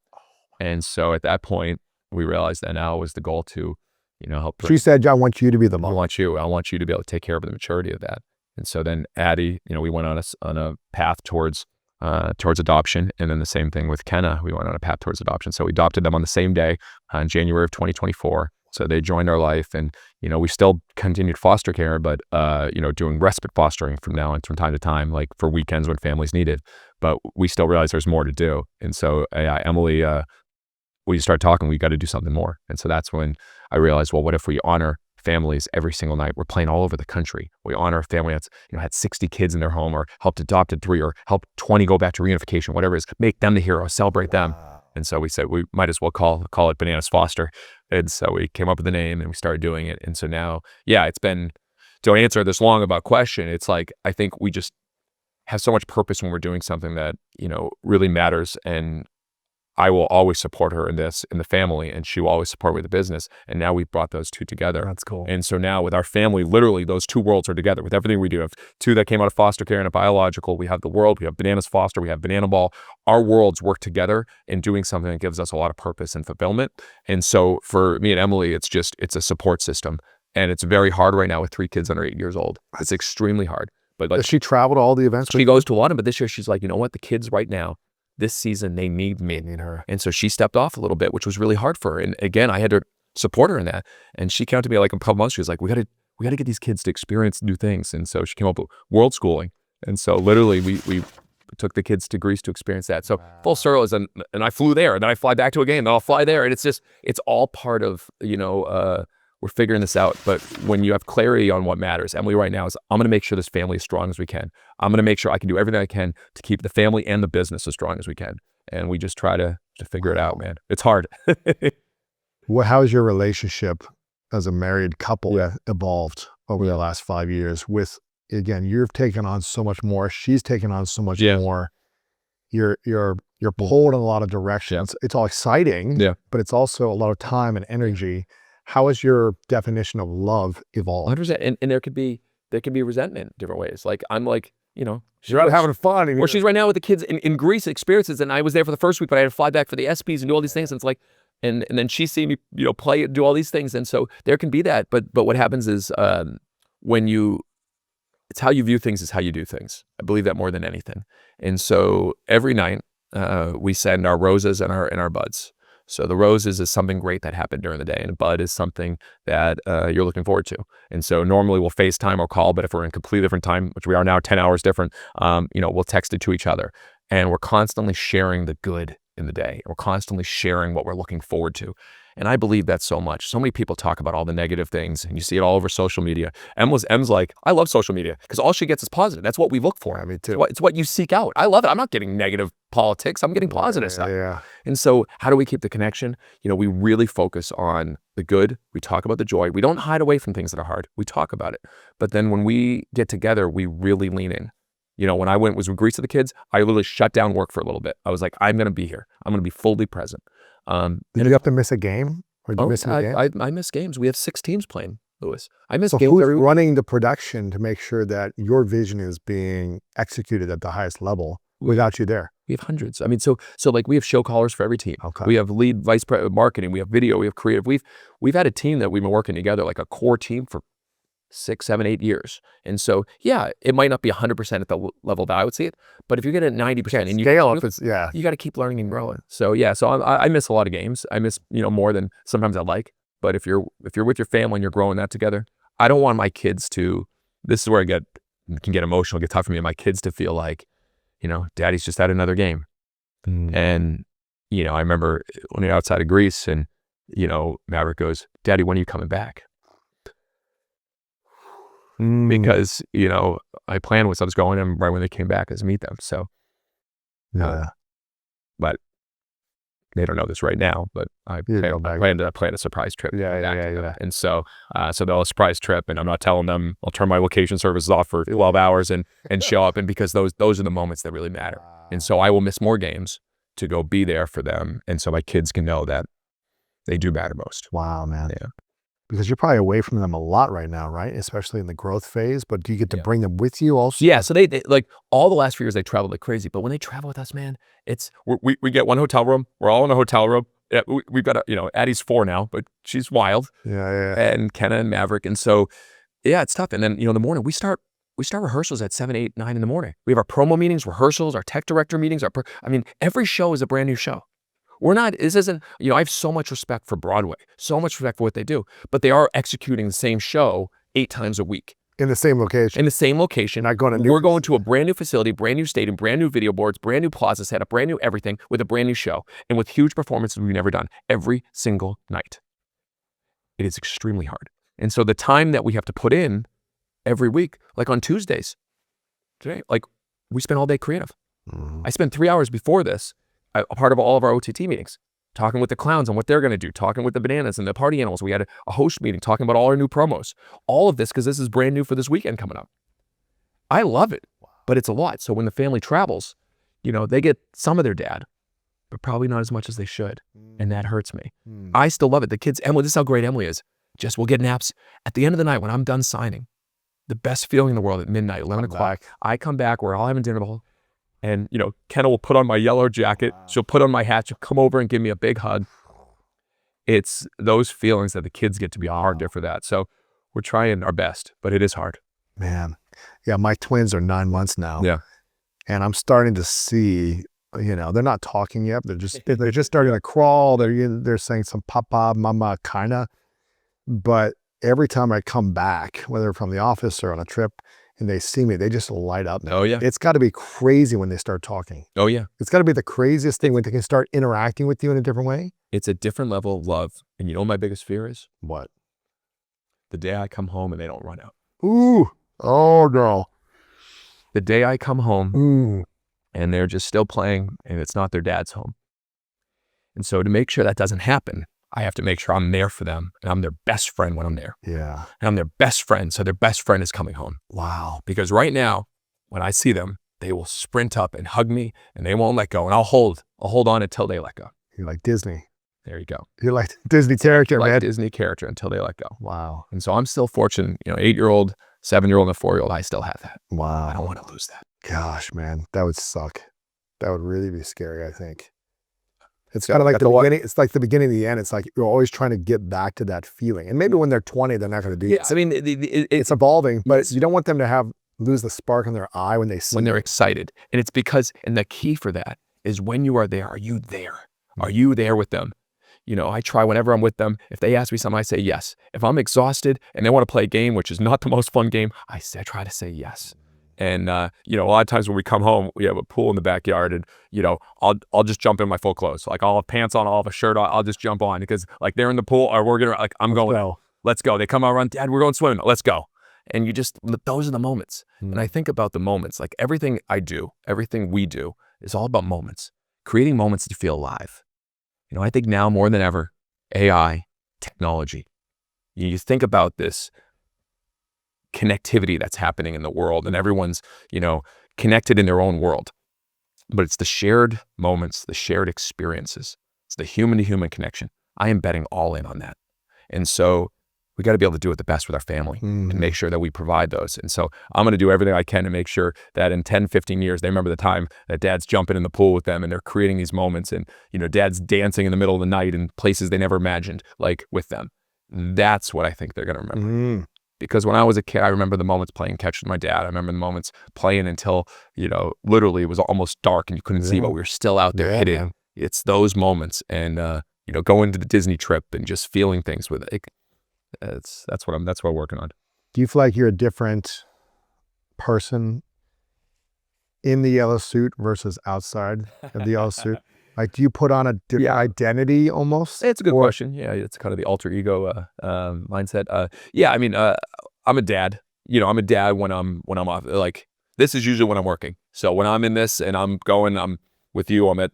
And so at that point, we realized that now was the goal to, you know, help. She said, "I want you to be the mom. I want you to be able to take care of the maturity of that." And so then Addie, you know, we went on a path towards adoption. And then the same thing with Kenna, we went on a path towards adoption. So we adopted them on the same day in January of 2024. So they joined our life, and, you know, we still continued foster care, but, you know, doing respite fostering from now on from time to time, like for weekends when families needed, but we still realized there's more to do. And so Emily, we started talking, we got to do something more. And so that's when I realized, well, what if we honor families every single night? We're playing all over the country. We honor a family that's, you know, had 60 kids in their home, or helped adopted 3, or helped 20 go back to reunification, whatever it is, make them the hero, celebrate them. And so we said, we might as well call it Bananas Foster. And so we came up with the name, and we started doing it. And so now, it's been, to answer this long about question, it's like, I think we just have so much purpose when we're doing something that, you know, really matters. And I will always support her in this, in the family, and she will always support me with the business. And now we've brought those two together. That's cool. And so now with our family, literally those two worlds are together with everything we do. We have 2 that came out of foster care and a biological. We have the world, we have Bananas Foster, we have Banana Ball. Our worlds work together in doing something that gives us a lot of purpose and fulfillment. And so for me and Emily, it's a support system. And it's very hard right now with 3 kids under 8 years old. It's extremely hard. But like, does she travel to all the events? She goes to a lot of them, but this year she's like, you know what, the kids right now, this season, they need me. Need her. And so she stepped off a little bit, which was really hard for her. And again, I had to support her in that. And she came to me like in a couple months. She was like, we got to get these kids to experience new things. And so she came up with world schooling. And so literally we took the kids to Greece to experience that. So full circle is, and I flew there, and then I fly back to a game, and I'll fly there. And it's all part of, you know, we're figuring this out. But when you have clarity on what matters, Emily right now is, I'm going to make sure this family is as strong as we can. I'm going to make sure I can do everything I can to keep the family and the business as strong as we can. And we just try to figure it out, man. It's hard. Well, how has your relationship as a married couple evolved over the last 5 years with again, you've taken on so much more. She's taken on so much Yeah. more. You're pulled in a lot of directions. It's all exciting, but it's also a lot of time and energy. How has your definition of love evolved? 100%. And there could be resentment in different ways. Like I'm like, you know, You're out having fun. or she's right now with the kids in Greece experiences, and I was there for the first week, but I had to fly back for the ESPYs and do all these things. And it's like, and then she's seeing me, you know, play, do all these things, and so there can be that. But what happens is it's how you view things is how you do things. I believe that more than anything. And so every night we send our roses and our buds. So the roses is something great that happened during the day, and a bud is something that you're looking forward to. And so normally we'll FaceTime or call, but if we're in completely different time, which we are now 10 hours different, you know, we'll text it to each other. And we're constantly sharing the good in the day. We're constantly sharing what we're looking forward to. And I believe that so much. So many people talk about all the negative things, and you see it all over social media. Em's like, I love social media because all she gets is positive. That's what we look for. Yeah, me too. It's what you seek out. I love it. I'm not getting negative politics. I'm getting positive stuff. Yeah. And so how do we keep the connection? You know, we really focus on the good. We talk about the joy. We don't hide away from things that are hard. We talk about it. But then when we get together, we really lean in. You know, when I was with Greece to the kids, I literally shut down work for a little bit. I was like, I'm going to be here. I'm going to be fully present. Did you have to miss a game? Or did you miss a game? I miss games. We have 6 teams playing, Louis. I miss So games who's every week. running the production to make sure that your vision is being executed at the highest level without you there? We have hundreds. I mean, so like we have show callers for every team. Okay. We have lead vice president of marketing. We have video. We have creative. We've had a team that we've been working together, like a core team for 6, 7, 8 years. And so, yeah, it might not be 100% at the level that I would see it, but if you get it 90% and you Scale if it's, yeah. you got to keep learning and growing. So yeah, so I miss a lot of games. I miss, you know, more than sometimes I like. But if you're with your family and you're growing that together, I don't want my kids to. This is where I can get emotional, get tough for me. My kids to feel like, you know, Daddy's just had another game. And you know, I remember when you're outside of Greece, and you know, Maverick goes, "Daddy, when are you coming back?" Because you know, I planned with us going, and right when they came back, is to meet them. So, but they don't know this right now. But I planned a surprise trip. Yeah. And so, so they'll have a surprise trip, and I'm not telling them. I'll turn my location services off for 12 hours and show up, and because those are the moments that really matter. And so I will miss more games to go be there for them, and so my kids can know that they do matter most. Wow, man. Yeah. Because you're probably away from them a lot right now, right? Especially in the growth phase, but do you get to bring them with you also? Yeah, so they like all the last few years they traveled like crazy, but when they travel with us, man, it's we get one hotel room. We're all in a hotel room. Yeah, we've got you know, Addie's 4 now, but she's wild. Yeah. And Kenna and Maverick, and so yeah, it's tough. And then you know, in the morning we start rehearsals at 7, 8, 9 in the morning. We have our promo meetings, rehearsals, our tech director meetings. I mean, every show is a brand new show. This isn't, you know, I have so much respect for Broadway, so much respect for what they do, but they are executing the same show 8 times a week. In the same location. In the same location. Not going to We're going to a brand new facility, brand new stadium, brand new video boards, brand new plaza setup, brand new everything with a brand new show and with huge performances we've never done every single night. It is extremely hard. And so the time that we have to put in every week, like on Tuesdays, today, like we spend all day creative. I spent 3 hours before this, a part of all of our OTT meetings, talking with the clowns on what they're going to do, talking with the bananas and the party animals. We had a host meeting talking about all our new promos, all of this because this is brand new for this weekend coming up. I love it, but it's a lot. So when the family travels, you know, they get some of their dad, but probably not as much as they should. And that hurts me. I still love it. The kids, Emily, this is how great Emily is. Just we'll get naps. At the end of the night, when I'm done signing, the best feeling in the world at midnight, 11 o'clock, I come back, we're all having dinner the whole. And, you know, Kenna will put on my yellow jacket. She'll put on my hat. She'll come over and give me a big hug. It's those feelings that the kids get to be hard for that. So we're trying our best, but it is hard. Man. Yeah, my twins are 9 months now. Yeah. And I'm starting to see, you know, they're not talking yet. They're just starting to crawl. They're saying some papa, mama, kinda. But every time I come back, whether from the office or on a trip, and they see me, they just light up. Oh, yeah. It's got to be crazy when they start talking. Oh, yeah. It's got to be the craziest thing when they can start interacting with you in a different way. It's a different level of love. And you know what my biggest fear is? What? The day I come home and they don't run out. Ooh. Oh, no. The day I come home Ooh. and they're just still playing and it's not their dad's home. And so to make sure that doesn't happen, I have to make sure I'm there for them, and I'm their best friend when I'm there. Yeah. And I'm their best friend, so their best friend is coming home. Wow. Because right now, when I see them, they will sprint up and hug me, and they won't let go. And I'll hold on until they let go. You're like Disney. There you go. You're like Disney character, Like man. Disney character until they let go. Wow. And so I'm still fortunate, 8-year-old, 7-year-old, and a 4-year-old, I still have that. I Wow. don't want to lose that. Gosh, man, that would suck. That would really be scary, I think. It's kind of like the beginning. It's like the beginning and the end. It's like you're always trying to get back to that feeling. And maybe when they're 20, they're not going to do Yeah, this. I mean, It's evolving, but you don't want them to lose the spark in their eye when they see when they're it. excited. And it's because, and the key for that is when you are there, are you there? Are you there with them? I try whenever I'm with them. If they ask me something, I say yes. If I'm exhausted and they want to play a game, which is not the most fun game, I try to say yes. And, a lot of times when we come home, we have a pool in the backyard and, I'll just jump in my full clothes. Like I'll have pants on, I'll have a shirt on, I'll just jump on because like they're in the pool or we're going to, like, I'm going, let's go. They come out, run, Dad, we're going swimming. Let's go. And those are the moments. And I think about the moments, like everything I do, everything we do is all about moments, creating moments to feel alive. I think now more than ever, AI, technology, you think about this connectivity that's happening in the world and everyone's, connected in their own world. But it's the shared moments, the shared experiences. It's the human to human connection. I am betting all in on that. And so we got to be able to do it the best with our family and make sure that we provide those. And so I'm going to do everything I can to make sure that in 10, 15 years, they remember the time that Dad's jumping in the pool with them and they're creating these moments and, Dad's dancing in the middle of the night in places they never imagined, like with them. That's what I think they're going to remember. Because when I was a kid, I remember the moments playing catch with my dad. I remember the moments playing until, literally it was almost dark and you couldn't see, but we were still out there hitting. Man. It's those moments and, going to the Disney trip and just feeling things with it. That's what we're working on. Do you feel like you're a different person in the yellow suit versus outside of the yellow suit? Like, do you put on a different identity almost? It's a good question. Yeah, it's kind of the alter ego mindset. I mean, I'm a dad. I'm a dad when I'm off. Like, this is usually when I'm working. So when I'm in this and I'm with you, I'm at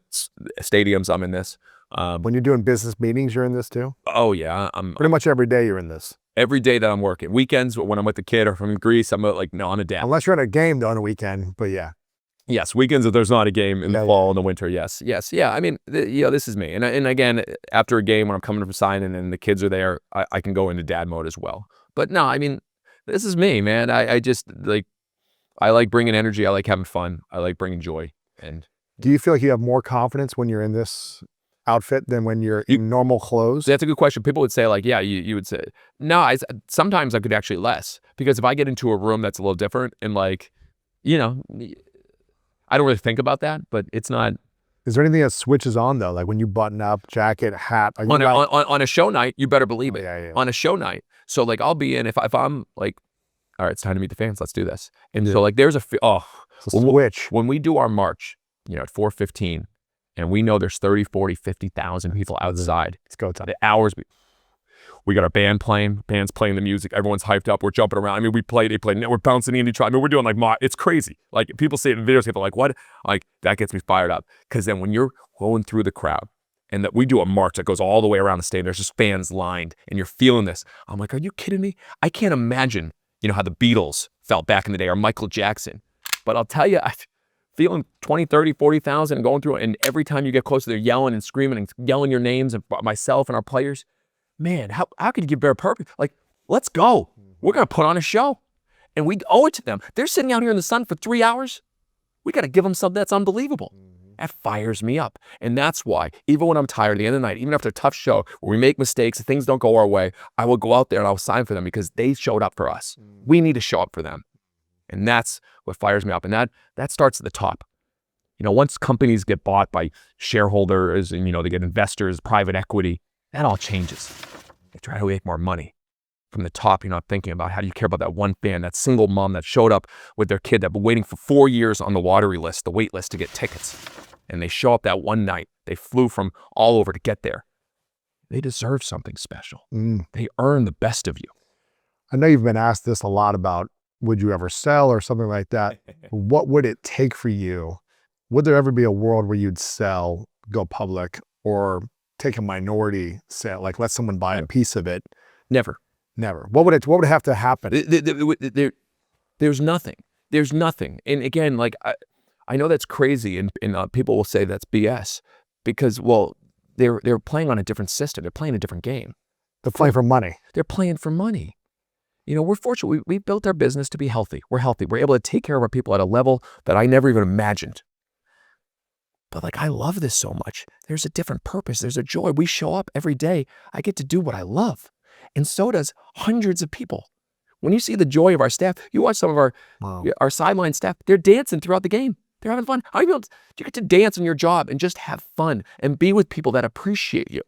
stadiums, I'm in this. When you're doing business meetings, you're in this too? Oh yeah. I'm pretty much every day you're in this. Every day that I'm working. Weekends when I'm with the kid or if I'm in Greece, I'm like, no, I'm a dad. Unless you're at a game though on a weekend, but yeah. Yes, weekends if there's not a game in the fall and the winter, yes. Yeah, I mean, this is me. And again, after a game when I'm coming from signing and the kids are there, I can go into dad mode as well. But no, I mean, this is me, man. I just I like bringing energy. I like having fun. I like bringing joy. And do you feel like you have more confidence when you're in this outfit than when you're in normal clothes? That's a good question. People would say like, yeah, you would say, no, sometimes I could actually less because if I get into a room that's a little different and like, I don't really think about that, but it's not. Is there anything that switches on though? Like when you button up, jacket, hat? On a show night, you better believe it. Yeah. On a show night. So like I'll be in, if I'm like, all right, it's time to meet the fans, let's do this. And so like there's switch. When we do our march, at 4:15, and we know there's 30, 40, 50,000 people outside. It's go time. The hours. We got our band's playing the music. Everyone's hyped up. We're jumping around. I mean, they played. We're bouncing the indie tribe. I mean, we're doing like, it's crazy. Like people see it in videos, people are like, what? Like that gets me fired up. Because then when you're going through the crowd and that we do a march that goes all the way around the stadium, there's just fans lined and you're feeling this. I'm like, are you kidding me? I can't imagine, how the Beatles felt back in the day or Michael Jackson. But I'll tell you, feeling 20, 30, 40,000 and going through it. And every time you get closer, they're yelling and screaming and yelling your names and myself and our players. Man, how could you give better purpose? Like, let's go. We're going to put on a show. And we owe it to them. They're sitting out here in the sun for 3 hours. We got to give them something that's unbelievable. That fires me up. And that's why, even when I'm tired at the end of the night, even after a tough show where we make mistakes, things don't go our way, I will go out there and I'll sign for them because they showed up for us. We need to show up for them. And that's what fires me up. And that starts at the top. Once companies get bought by shareholders and, they get investors, private equity, that all changes. They try to make more money. From the top, you're not thinking about how do you care about that one fan, that single mom that showed up with their kid that been waiting for 4 years on the lottery list, the wait list to get tickets. And they show up that one night. They flew from all over to get there. They deserve something special. They earn the best of you. I know you've been asked this a lot about would you ever sell or something like that. What would it take for you? Would there ever be a world where you'd sell, go public, or take a minority sale, like let someone buy a piece of it? Never. Never. What would it have to happen? There's nothing. There's nothing. And again, like I know that's crazy, and people will say that's BS because, well, they're playing on a different system. They're playing a different game. They're playing for money. They're playing for money. You know, we're fortunate. We built our business to be healthy. We're healthy. We're able to take care of our people at a level that I never even imagined. But like, I love this so much. There's a different purpose. There's a joy. We show up every day. I get to do what I love. And so does hundreds of people. When you see the joy of our staff, you watch some of our sideline staff, they're dancing throughout the game. They're having fun. How do you get to dance on your job and just have fun and be with people that appreciate you?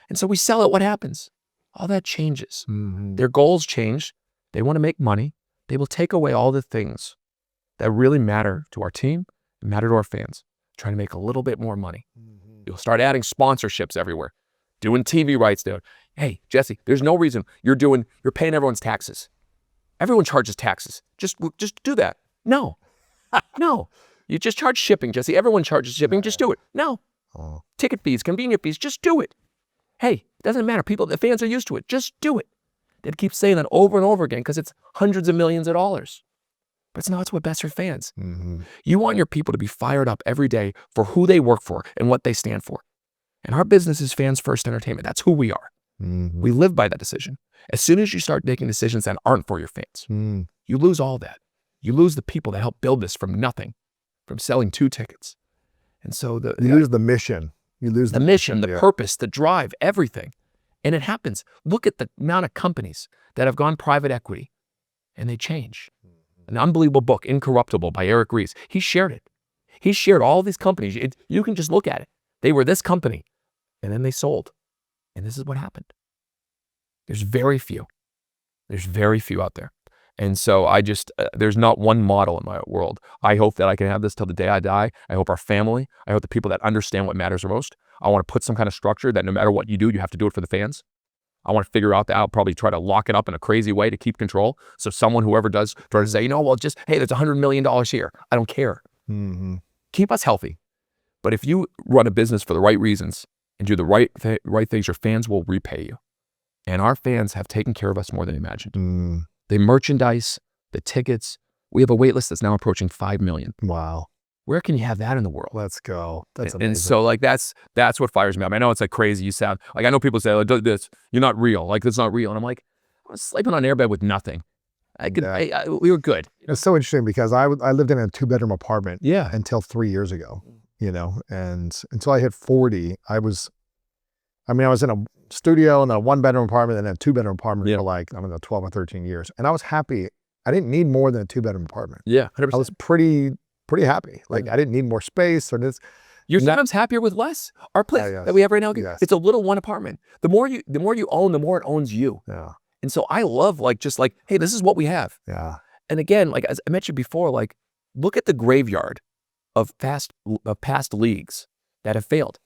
And so we sell it. What happens? All that changes. Their goals change. They want to make money. They will take away all the things that really matter to our team and matter to our fans. Trying to make a little bit more money. You'll start adding sponsorships everywhere, doing TV rights there. Hey, Jesse, there's no reason you're paying everyone's taxes. Everyone charges taxes. Just do that. No, no. You just charge shipping, Jesse. Everyone charges shipping. Just do it. No. Ticket fees, convenient fees. Just do it. Hey, it doesn't matter. The fans are used to it. Just do it. They keep saying that over and over again because it's hundreds of millions of dollars. But it's not what's best for fans. You want your people to be fired up every day for who they work for and what they stand for. And our business is fans first entertainment. That's who we are. We live by that decision. As soon as you start making decisions that aren't for your fans, you lose all that. You lose the people that helped build this from nothing, from selling 2 tickets. And so you lose the mission. You lose the mission, the purpose, the drive, everything. And it happens. Look at the amount of companies that have gone private equity and they change. An unbelievable book, Incorruptible by Eric Ries. He shared it. He shared all these companies. You can just look at it. They were this company and then they sold. And this is what happened. There's very few. There's very few out there. And so there's not one model in my world. I hope that I can have this till the day I die. I hope our family, I hope the people that understand what matters the most. I want to put some kind of structure that no matter what you do, you have to do it for the fans. I want to figure out that. I'll probably try to lock it up in a crazy way to keep control. So whoever does, try to say, hey, there's $100 million here. I don't care. Keep us healthy. But if you run a business for the right reasons and do the right things, your fans will repay you. And our fans have taken care of us more than imagined. The merchandise, the tickets. We have a wait list that's now approaching 5 million. Wow. Where can you have that in the world? Let's go. That's amazing. And so like that's what fires me up. I know it's like crazy. You sound like, I know people say, this, you're not real. Like, that's not real. And I'm like, I was sleeping on airbed with nothing. We were good. It's so interesting because I lived in a 2-bedroom apartment Yeah. until 3 years ago, and until I hit 40, I was in a studio in a 1-bedroom apartment and a 2-bedroom apartment for like, 12 or 13 years. And I was happy. I didn't need more than a 2-bedroom apartment. Yeah. 100%. I was pretty happy. Like, I didn't need more space or this. You're sometimes happier with less. Our place that we have right now, it's a little 1 apartment. The more you own, the more it owns you. Yeah. And so I love hey, this is what we have. Yeah. And again, like as I mentioned before, like look at the graveyard of past leagues that have failed.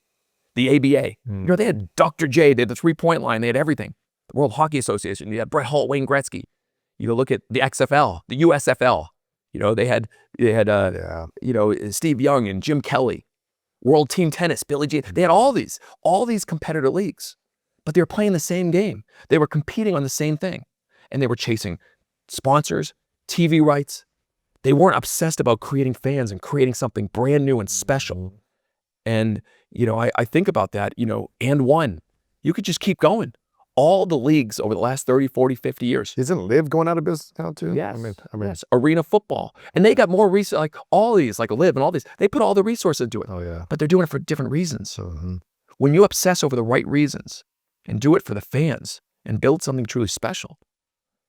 The ABA, they had Dr. J, they had the 3-point line, they had everything. The World Hockey Association, you had Bret Hart, Wayne Gretzky. Look at the XFL, the USFL. They had Steve Young and Jim Kelly, World Team Tennis, Billie Jean. They had all these competitor leagues, but they were playing the same game. They were competing on the same thing, and they were chasing sponsors, TV rights. They weren't obsessed about creating fans and creating something brand new and special. And I think about that. And one, you could just keep going. All the leagues over the last 30, 40, 50 years. Isn't Live going out of business now too? Yes. Yes. Arena football. And they got more resources, like all these, like Live and all these, they put all the resources into it. Oh yeah. But they're doing it for different reasons. When you obsess over the right reasons and do it for the fans and build something truly special,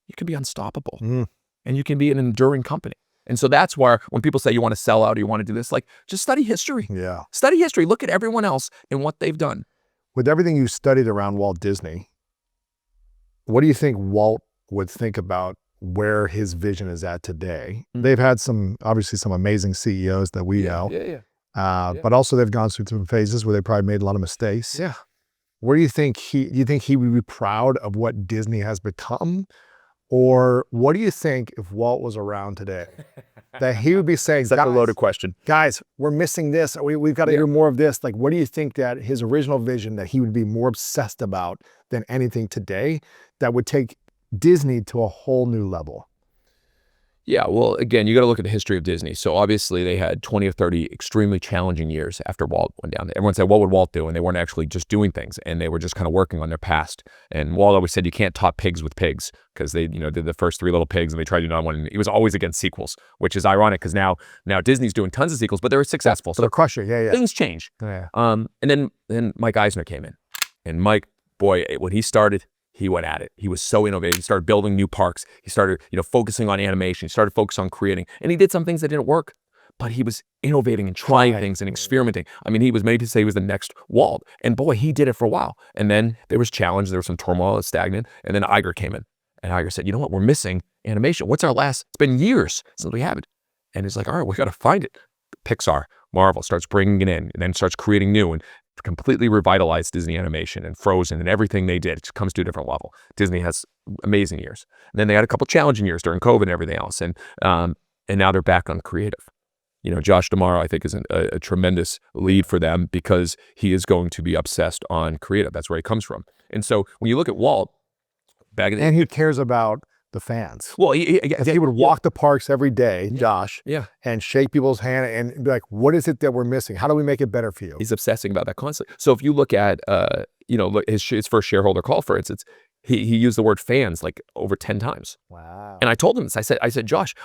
you can be unstoppable and you can be an enduring company. And so that's why when people say you want to sell out or you want to do this, like just study history. Yeah. Study history. Look at everyone else and what they've done. With everything you studied around Walt Disney, what do you think Walt would think about where his vision is at today? They've had obviously some amazing CEOs that we know. But also they've gone through some phases where they probably made a lot of mistakes. Yeah. Where do you think he would be proud of what Disney has become? Or what do you think if Walt was around today, that he would be saying, Such a loaded question. guys, we're missing this. We've got to hear more of this. Like, what do you think that his original vision that he would be more obsessed about than anything today that would take Disney to a whole new level? Yeah, well, again, you got to look at the history of Disney. So obviously they had 20 or 30 extremely challenging years after Walt went down. Everyone said, what would Walt do? And they weren't actually just doing things, and they were just kind of working on their past. And Walt always said, you can't top pigs with pigs, because they, did the first 3 Little Pigs and they tried to do another one. And he was always against sequels, which is ironic because now Disney's doing tons of sequels, but they were successful. So they're crushing. Yeah. Things change. Yeah. And then Mike Eisner came in, and Mike, boy, when he started, he went at it. He was so innovative. He started building new parks. He started, focusing on animation. He started focusing on creating. And he did some things that didn't work, but he was innovating and trying things and experimenting. I mean, he was made to say he was the next Walt. And boy, he did it for a while. And then there was challenge. There was some turmoil. It was stagnant. And then Iger came in. And Iger said, you know what? We're missing animation. What's our last? It's been years since we have it. And he's like, all right, we got to find it. Pixar, Marvel starts bringing it in and then starts creating new and completely revitalized Disney animation and Frozen and everything they did. It comes to a different level. Disney has amazing years. And then they had a couple challenging years during COVID and everything else. And now they're back on creative. Josh D'Amaro, I think, is a tremendous lead for them because he is going to be obsessed on creative. That's where he comes from. And so when you look at Walt, and he cares about the fans. Well, he would walk the parks every day, Josh, yeah, and shake people's hand and be like, what is it that we're missing? How do we make it better for you? He's obsessing about that constantly. So if you look at, his first shareholder call, for instance, he used the word fans like over 10 times. Wow. And I told him this. I said, Josh,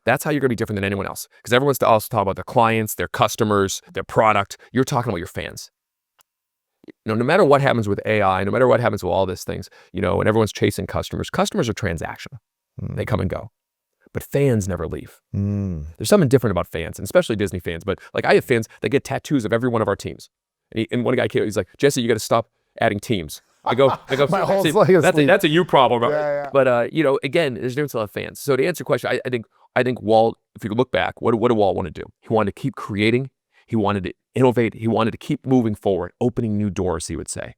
that's how you're going to be different than anyone else. Because everyone's also talking about their clients, their customers, their product. You're talking about your fans. No matter what happens with AI, no matter what happens with all these things, and everyone's chasing customers are transactional. They come and go. But fans never leave. There's something different about fans, and especially Disney fans. But like I have fans that get tattoos of every one of our teams. And one guy came, he's like, Jesse, you got to stop adding teams. I go, My whole that's a you problem. Right? Yeah. But again, there's difference in fans. So to answer your question, I think Walt, if you look back, what did Walt want to do? He wanted to keep creating. He wanted to innovate. He wanted to keep moving forward, opening new doors, he would say.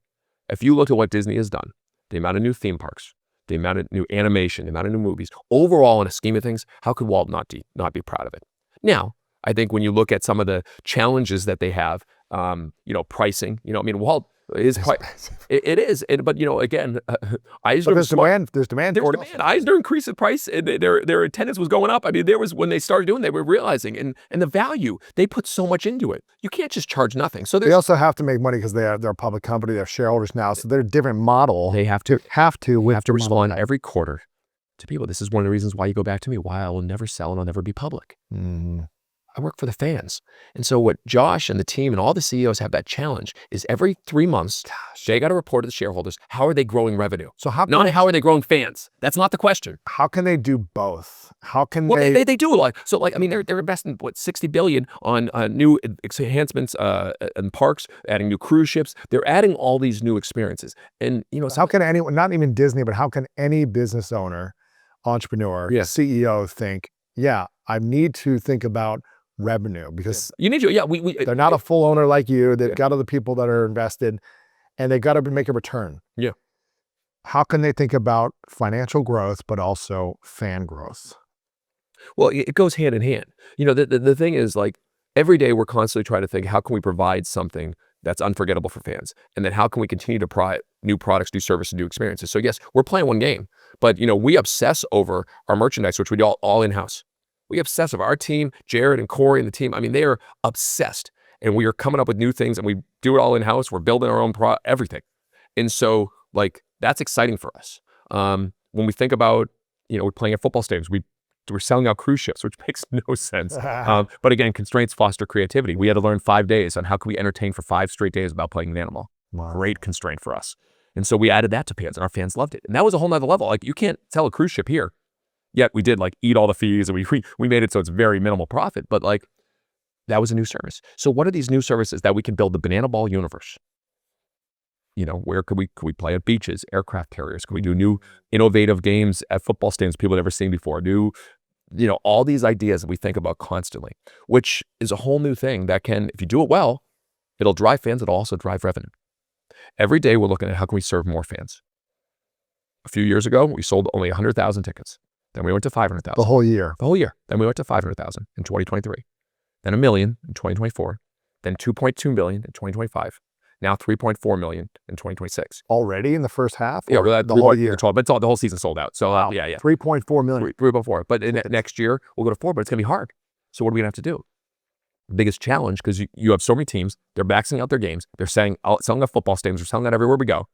If you look at what Disney has done, the amount of new theme parks, the amount of new animation, the amount of new movies, overall in a scheme of things, how could Walt not be proud of it? Now, I think when you look at some of the challenges that they have, pricing, Walt is quite, it is. But, again, Eisner. But there's demand. Eisner increased the price and their attendance was going up. I mean, when they started doing, they were realizing and the value, they put so much into it. You can't just charge nothing. So they also have to make money because they're a public company, they're shareholders now. So they're a different model. They have to respond every quarter to people. This is one of the reasons why you go back to me, why I will never sell and I'll never be public. I work for the fans. And so what Josh and the team and all the CEOs have that challenge is every 3 months, they got to report to the shareholders, how are they growing revenue? So how are they growing fans? That's not the question. How can they do both? How can they do a lot. So they're investing, $60 billion on new enhancements in parks, adding new cruise ships. They're adding all these new experiences. And, how can anyone, not even Disney, but how can any business owner, entrepreneur, CEO think, I need to think about revenue because you need to, they're not a full owner like you. They've got other people that are invested and they've got to make a return. Yeah. How can they think about financial growth, but also fan growth? Well, it goes hand in hand. The thing is, like, every day we're constantly trying to think, how can we provide something that's unforgettable for fans? And then how can we continue to provide new products, new services, new experiences? So yes, we're playing one game, but we obsess over our merchandise, which we do all in-house. We obsess over our team, Jared and Corey and the team. I mean, they are obsessed, and we are coming up with new things, and we do it all in-house. We're building our own everything. And so, that's exciting for us. When we think about, we're playing at football stadiums, we're selling out cruise ships, which makes no sense. But again, constraints foster creativity. We had to learn 5 days on how can we entertain for 5 straight days without playing an animal. Wow. Great constraint for us. And so we added that to fans, and our fans loved it. And that was a whole nother level. You can't sell a cruise ship here. Yet we did eat all the fees, and we made it so it's very minimal profit, but that was a new service. So what are these new services that we can build the banana ball universe? Where could we play at beaches, aircraft carriers? Could we do new innovative games at football stadiums people had never seen before? All these ideas that we think about constantly, which is a whole new thing that can, if you do it well, it'll drive fans, it'll also drive revenue. Every day we're looking at how can we serve more fans. few years ago, we sold only 100,000 tickets. Then we went to 500,000. The whole year. The whole year. Then we went to 500,000 in 2023. Then 1 million in 2024. Then 2.2 million in 2025. Now 3.4 million in 2026. Already in the first half? Yeah, Or the whole year. But the whole season sold out. So Wow. yeah. 3.4 million. 3.4. But next year, we'll go to 4, but it's going to be hard. So what are we going to have to do? The biggest challenge, because you have so many teams, they're maxing out their games. They're selling out football stadiums. They're selling out everywhere we go.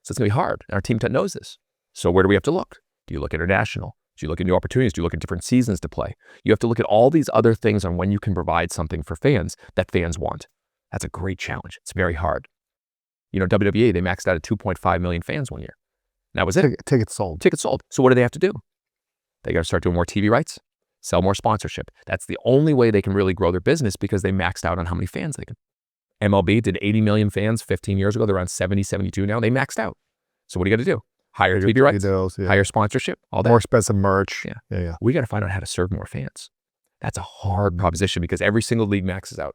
So it's going to be hard. And our team knows this. So where do we have to look? Do you look international? Do you look at new opportunities? Do you look at different seasons to play? You have to look at all these other things on when you can provide something for fans that fans want. That's a great challenge. It's very hard. You know, WWE, they maxed out at 2.5 million fans one year. And that was it. Tickets sold. Tickets sold. So what do they have to do? They got to start doing more TV rights, sell more sponsorship. That's the only way they can really grow their business because they maxed out on how many fans they can. MLB did 80 million fans 15 years ago. They're around 70, 72 now. They maxed out. So what do you got to do? Higher TV rights, deals, yeah. higher sponsorship, all that. More expensive merch. Yeah. We got to find out how to serve more fans. That's a hard proposition because every single league maxes out.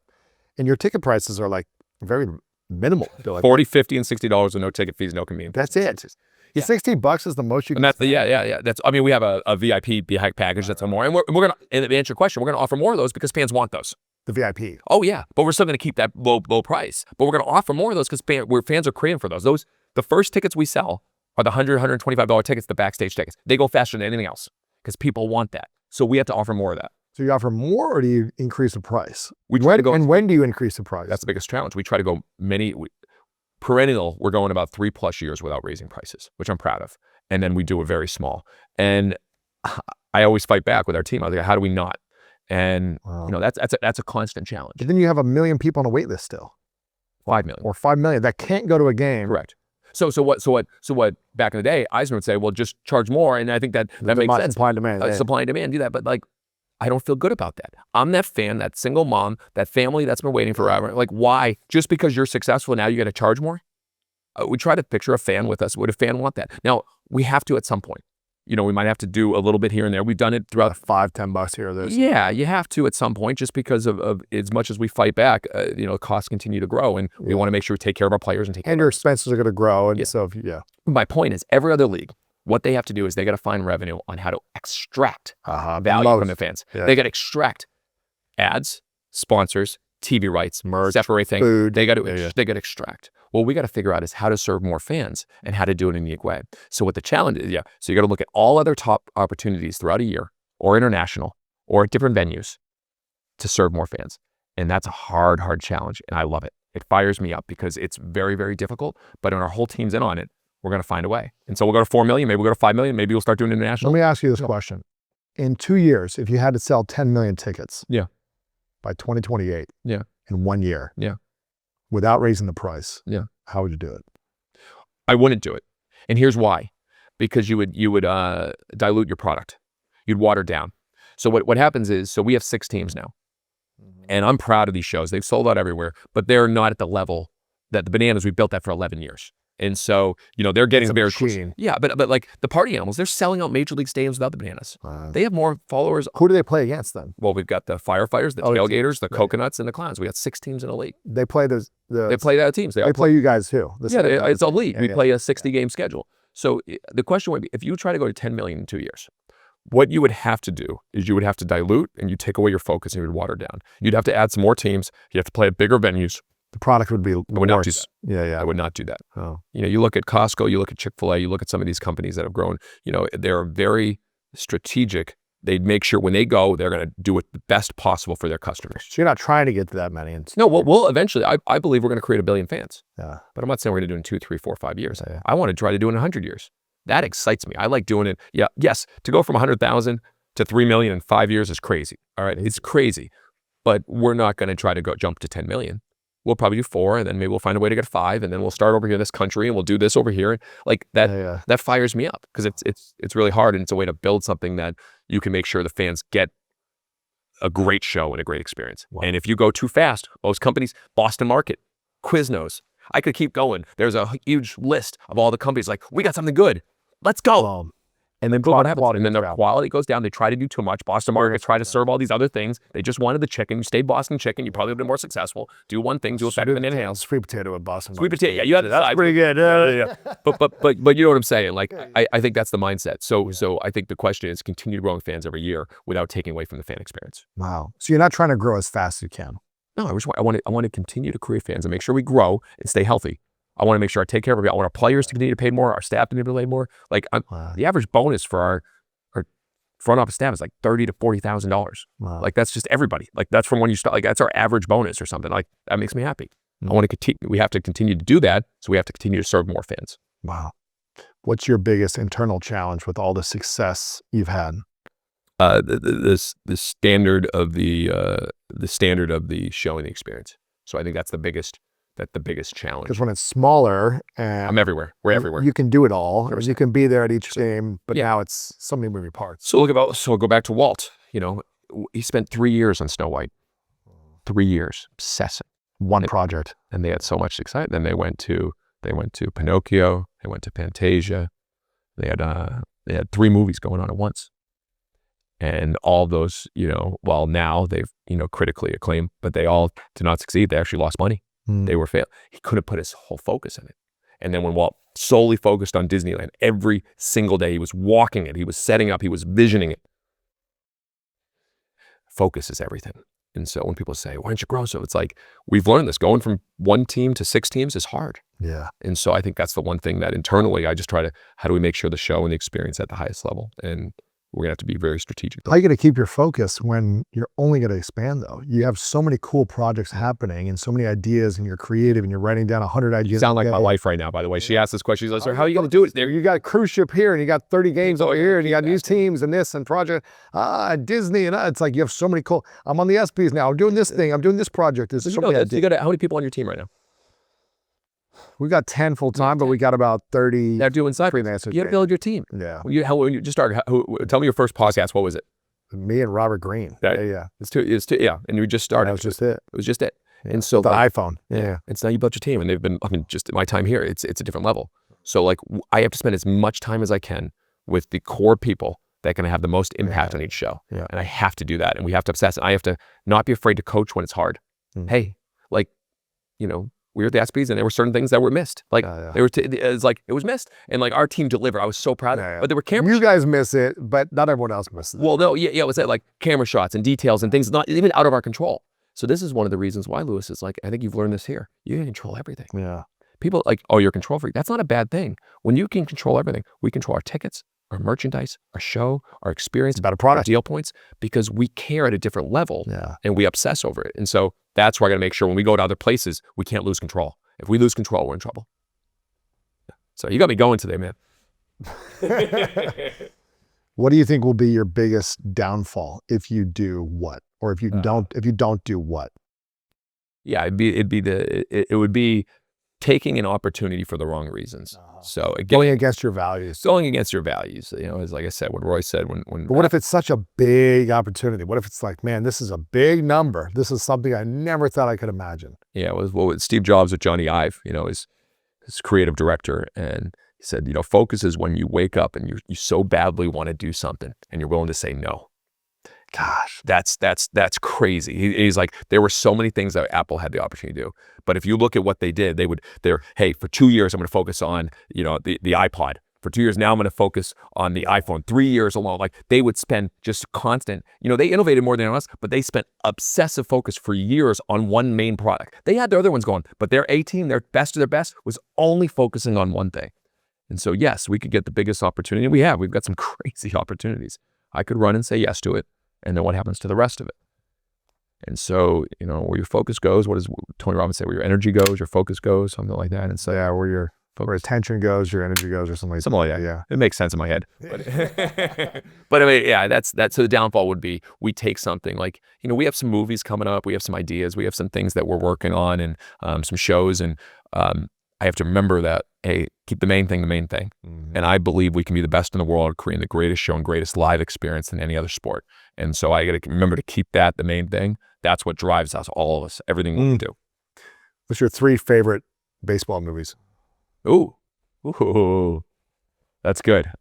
And your ticket prices are like very minimal. They're like, $40, $50, and $60 with no ticket fees, no convenience. that's it. Yeah. $60 is the most you can. And that's that's. I mean, we have a VIP package that's on more, and we're gonna. And to answer your question, we're gonna offer more of those because fans want those. The VIP. Oh yeah, but we're still gonna keep that low price. But we're gonna offer more of those because fans are craving for those. The first tickets we sell are the $100, $125 tickets, the backstage tickets. They go faster than anything else because people want that. So we have to offer more of that. So you offer more, or do you increase the price? And when do you increase the price? That's the biggest challenge. We try to go perennial. We're going about 3+ years without raising prices, which I'm proud of. And then we do it very small. And I always fight back with our team. I was like, how do we not? And Wow. you know, that's a constant challenge. But then you have 1 million people on a wait list still, 5 million. or 5 million that can't go to a game. Correct. So what back in the day, Eisner would say, well, just charge more. And I think that makes sense. Supply and demand. Yeah. Supply and demand, do that. But like, I don't feel good about that. I'm that fan, that single mom, that family that's been waiting forever. Like, why? Just because you're successful now, you got to charge more? We try to picture a fan with us. Would a fan want that? Now, we have to at some point. You know, we might have to do a little bit here and there. We've done it throughout. $5-10 here or there. Yeah, you have to at some point, just because of as much as we fight back, you know, costs continue to grow, and we want to make sure we take care of our players and your expenses are going to grow. And Yeah. so, My point is, every other league, what they have to do is they got to find revenue on how to extract value from the fans. Yeah. They got to extract ads, sponsors, TV rights, Merch, separate things. food. They got to Yeah. they got to extract. What we got to figure out is how to serve more fans and how to do it in a unique way. So what the challenge is, so you got to look at all other top opportunities throughout a year, or international, or at different venues, to serve more fans. And that's a hard challenge, and I love it. It fires me up because it's very, very difficult. But when our whole team's in on it, we're going to find a way. And so we'll go to 4 million, maybe we'll go to 5 million, maybe we'll start doing international. Let me ask you this question. In 2 years, if you had to sell 10 million tickets by 2028 in 1 year without raising the price, how would you do it? I wouldn't do it. And here's why. Because you would dilute your product. You'd water down. So what happens is, so we have 6 teams now. And I'm proud of these shows. They've sold out everywhere, but they're not at the level that the Bananas, we built that for 11 years. And so, you know, they're getting very close. Yeah, but like the Party Animals, they're selling out Major League Stadiums without the Bananas. They have more followers. Who do they play against then? Well, we've got the Firefighters, the Tailgaters, the Coconuts, and the Clowns. We got 6 teams in a league. They play They play that teams. They play you guys too. It's a league. We play a 60-game schedule. So the question would be, if you try to go to 10 million in 2 years, what you would have to do is you would have to dilute, and you take away your focus, and you would water down. You'd have to add some more teams. You have to play at bigger venues. The product would be I would not do worse. that. I would not do that. Oh. You know, you look at Costco, you look at Chick-fil-A, you look at some of these companies that have grown, you know, they're very strategic. They make sure when they go, they're going to do it the best possible for their customers. So you're not trying to get to that many. No, we'll eventually, I believe we're going to create 1 billion fans. Yeah. But I'm not saying we're going to do it in 2, 3, 4, 5 years. Yeah. I want to try to do it in 100 years. That excites me. I like doing it. Yeah. Yes. To go from 100,000 to 3 million in 5 years is crazy. All right. It's crazy. But we're not going to try to jump to 10 million. We'll probably do 4, and then maybe we'll find a way to get 5, and then we'll start over here in this country, and we'll do this over here. Like that, that fires me up because it's really hard, and it's a way to build something that you can make sure the fans get a great show and a great experience. Wow. And if you go too fast, most companies, Boston Market, Quiznos, I could keep going. There's a huge list of all the companies like, we got something good. Let's go. And then what happens? And then their drops. quality goes down. They try to do too much. Boston Market try to serve all these other things. They just wanted the chicken. You stayed Boston chicken. You probably would have been more successful. Do one thing. Do it better than anything else. Sweet potato with Boston. Sweet potato. Yeah, you had That's pretty good. Yeah. But you know what I'm saying? Like, I think that's the mindset. So I think the question is continue growing fans every year without taking away from the fan experience. Wow. So you're not trying to grow as fast as you can. No, I want to continue to create fans and make sure we grow and stay healthy. I want to make sure I take care of everybody. I want our players to continue to pay more, our staff to continue to pay more. Like the average bonus for our front office staff is like $30,000 to $40,000. Wow. Like that's just everybody. Like that's from when you start. Like that's our average bonus or something. Like that makes me happy. I want to continue. We have to continue to do that. So we have to continue to serve more fans. Wow. What's your biggest internal challenge with all the success you've had? The standard of the show and the experience. So I think that's the biggest challenge. Because when it's smaller and I'm everywhere. We're everywhere. You can do it all. 100%. You can be there at each game, but Yeah. now it's so many moving parts. So go back to Walt. You know, he spent 3 years on Snow White. 3 years obsessing. One project. And they had so much excitement. Then they went to Pinocchio. They went to Fantasia. They had 3 movies going on at once. And all those, you know, while now they've, you know, critically acclaimed, but they all did not succeed. They actually lost money. They were failed. He couldn't put his whole focus in it. And then when Walt solely focused on Disneyland, every single day he was walking it, he was setting up, he was visioning it. Focus is everything. And so when people say, why don't you grow? So it's like, we've learned this. Going from 1 team to 6 teams is hard. Yeah. And so I think that's the one thing that internally I just try to, how do we make sure the show and the experience at the highest level? And we're gonna have to be very strategic. How are you going to keep your focus when you're only going to expand though? You have so many cool projects happening and so many ideas and you're creative and you're writing down 100 ideas. You sound like my wife right now, by the way. She asked this question. She's like, so how are you going to do it? There you got a cruise ship here and you got 30 games over here and you got these teams and this and project, Disney and it's like you have so many cool, I'm on the ESPYs now, I'm doing this thing, I'm doing this project. There's so many ideas. You got how many people on your team right now? We got 10 full time, but we got about 30. They're doing side. freelancers. You got to build your team. Yeah. When you just started, tell me your first podcast. What was it? Me and Robert Greene. Yeah. It's two. Yeah. And you just started. That was just it. It was just it. Yeah. And so the iPhone. Yeah. It's now you built your team and they've been, I mean, just my time here, it's a different level. So like I have to spend as much time as I can with the core people that can have the most impact on each show. Yeah. And I have to do that. And we have to obsess. And I have to not be afraid to coach when it's hard. Hey, like, you know, we were at the ESPYs and there were certain things that were missed. Like they were, it was missed. And like our team delivered. I was so proud of it. But there were cameras. You guys miss it, but not everyone else misses it. Well, no, it was like camera shots and details and things not even out of our control. So this is one of the reasons why Lewis is like, I think you've learned this here. You can control everything. Yeah. People like, oh, you're a control freak. That's not a bad thing. When you can control everything, we control our tickets, our merchandise, our show, our experience, about a product, our deal points, because we care at a different level and we obsess over it. And so that's where I got to make sure when we go to other places, we can't lose control. If we lose control, we're in trouble. So you got me going today, man. What do you think will be your biggest downfall if you do what, or if you don't do what? Yeah, it would be taking an opportunity for the wrong reasons. So again, going against your values. Going against your values. You know, as like I said, what Roy said when. But what if it's such a big opportunity? What if it's like, man, this is a big number. This is something I never thought I could imagine. Yeah, it was with Steve Jobs with Johnny Ive, you know, his creative director, and he said, you know, focus is when you wake up and you so badly want to do something and you're willing to say no. Gosh, that's crazy. He's like, there were so many things that Apple had the opportunity to do, but if you look at what they did, hey, for 2 years I'm going to focus on, you know, the iPod. For 2 years now I'm going to focus on the iPhone. 3 years alone, like they would spend just constant. You know, they innovated more than us, but they spent obsessive focus for years on one main product. They had their other ones going, but their A team, their best of their best, was only focusing on one thing. And so yes, we could get the biggest opportunity. We've got some crazy opportunities. I could run and say yes to it. And then what happens to the rest of it? And so, you know, where your focus goes, what does Tony Robbins say? Where your energy goes, your focus goes, something like that. And so, yeah, where attention goes, your energy goes, or something like that. Yeah. It makes sense in my head. But I mean, yeah, that's so the downfall would be we take something like, you know, we have some movies coming up, we have some ideas, we have some things that we're working on and some shows. And I have to remember that, hey, keep the main thing the main thing. Mm-hmm. And I believe we can be the best in the world, creating the greatest show and greatest live experience than any other sport. And so I got to remember to keep that the main thing. That's what drives us, all of us, everything we do. What's your 3 favorite baseball movies? Ooh, that's good.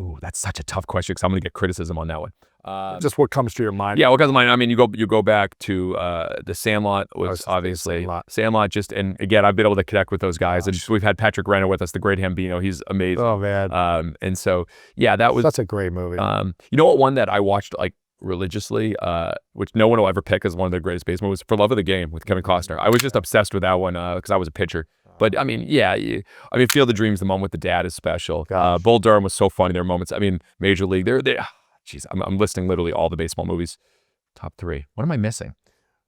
Ooh, that's such a tough question because I'm going to get criticism on that one. Just what comes to your mind. Yeah, what comes to mind? I mean, you go back to the Sandlot was Oh, obviously Sandlot. just, and again, I've been able to connect with those guys, and we've had Patrick Renner with us, the great Hambino. He's amazing. Oh man, And so yeah, that was that's a great movie. you know what, one that I watched like religiously, which no one will ever pick as one of the greatest baseball movies, For Love of the Game with Kevin Costner. I was just obsessed with that one because I was a pitcher. But I mean, yeah, I mean, Field of Dreams, the moment with the dad is special. Bull Durham was so funny. There are moments. I mean, Major League. Jeez, I'm listing literally all the baseball movies. Top 3. What am I missing?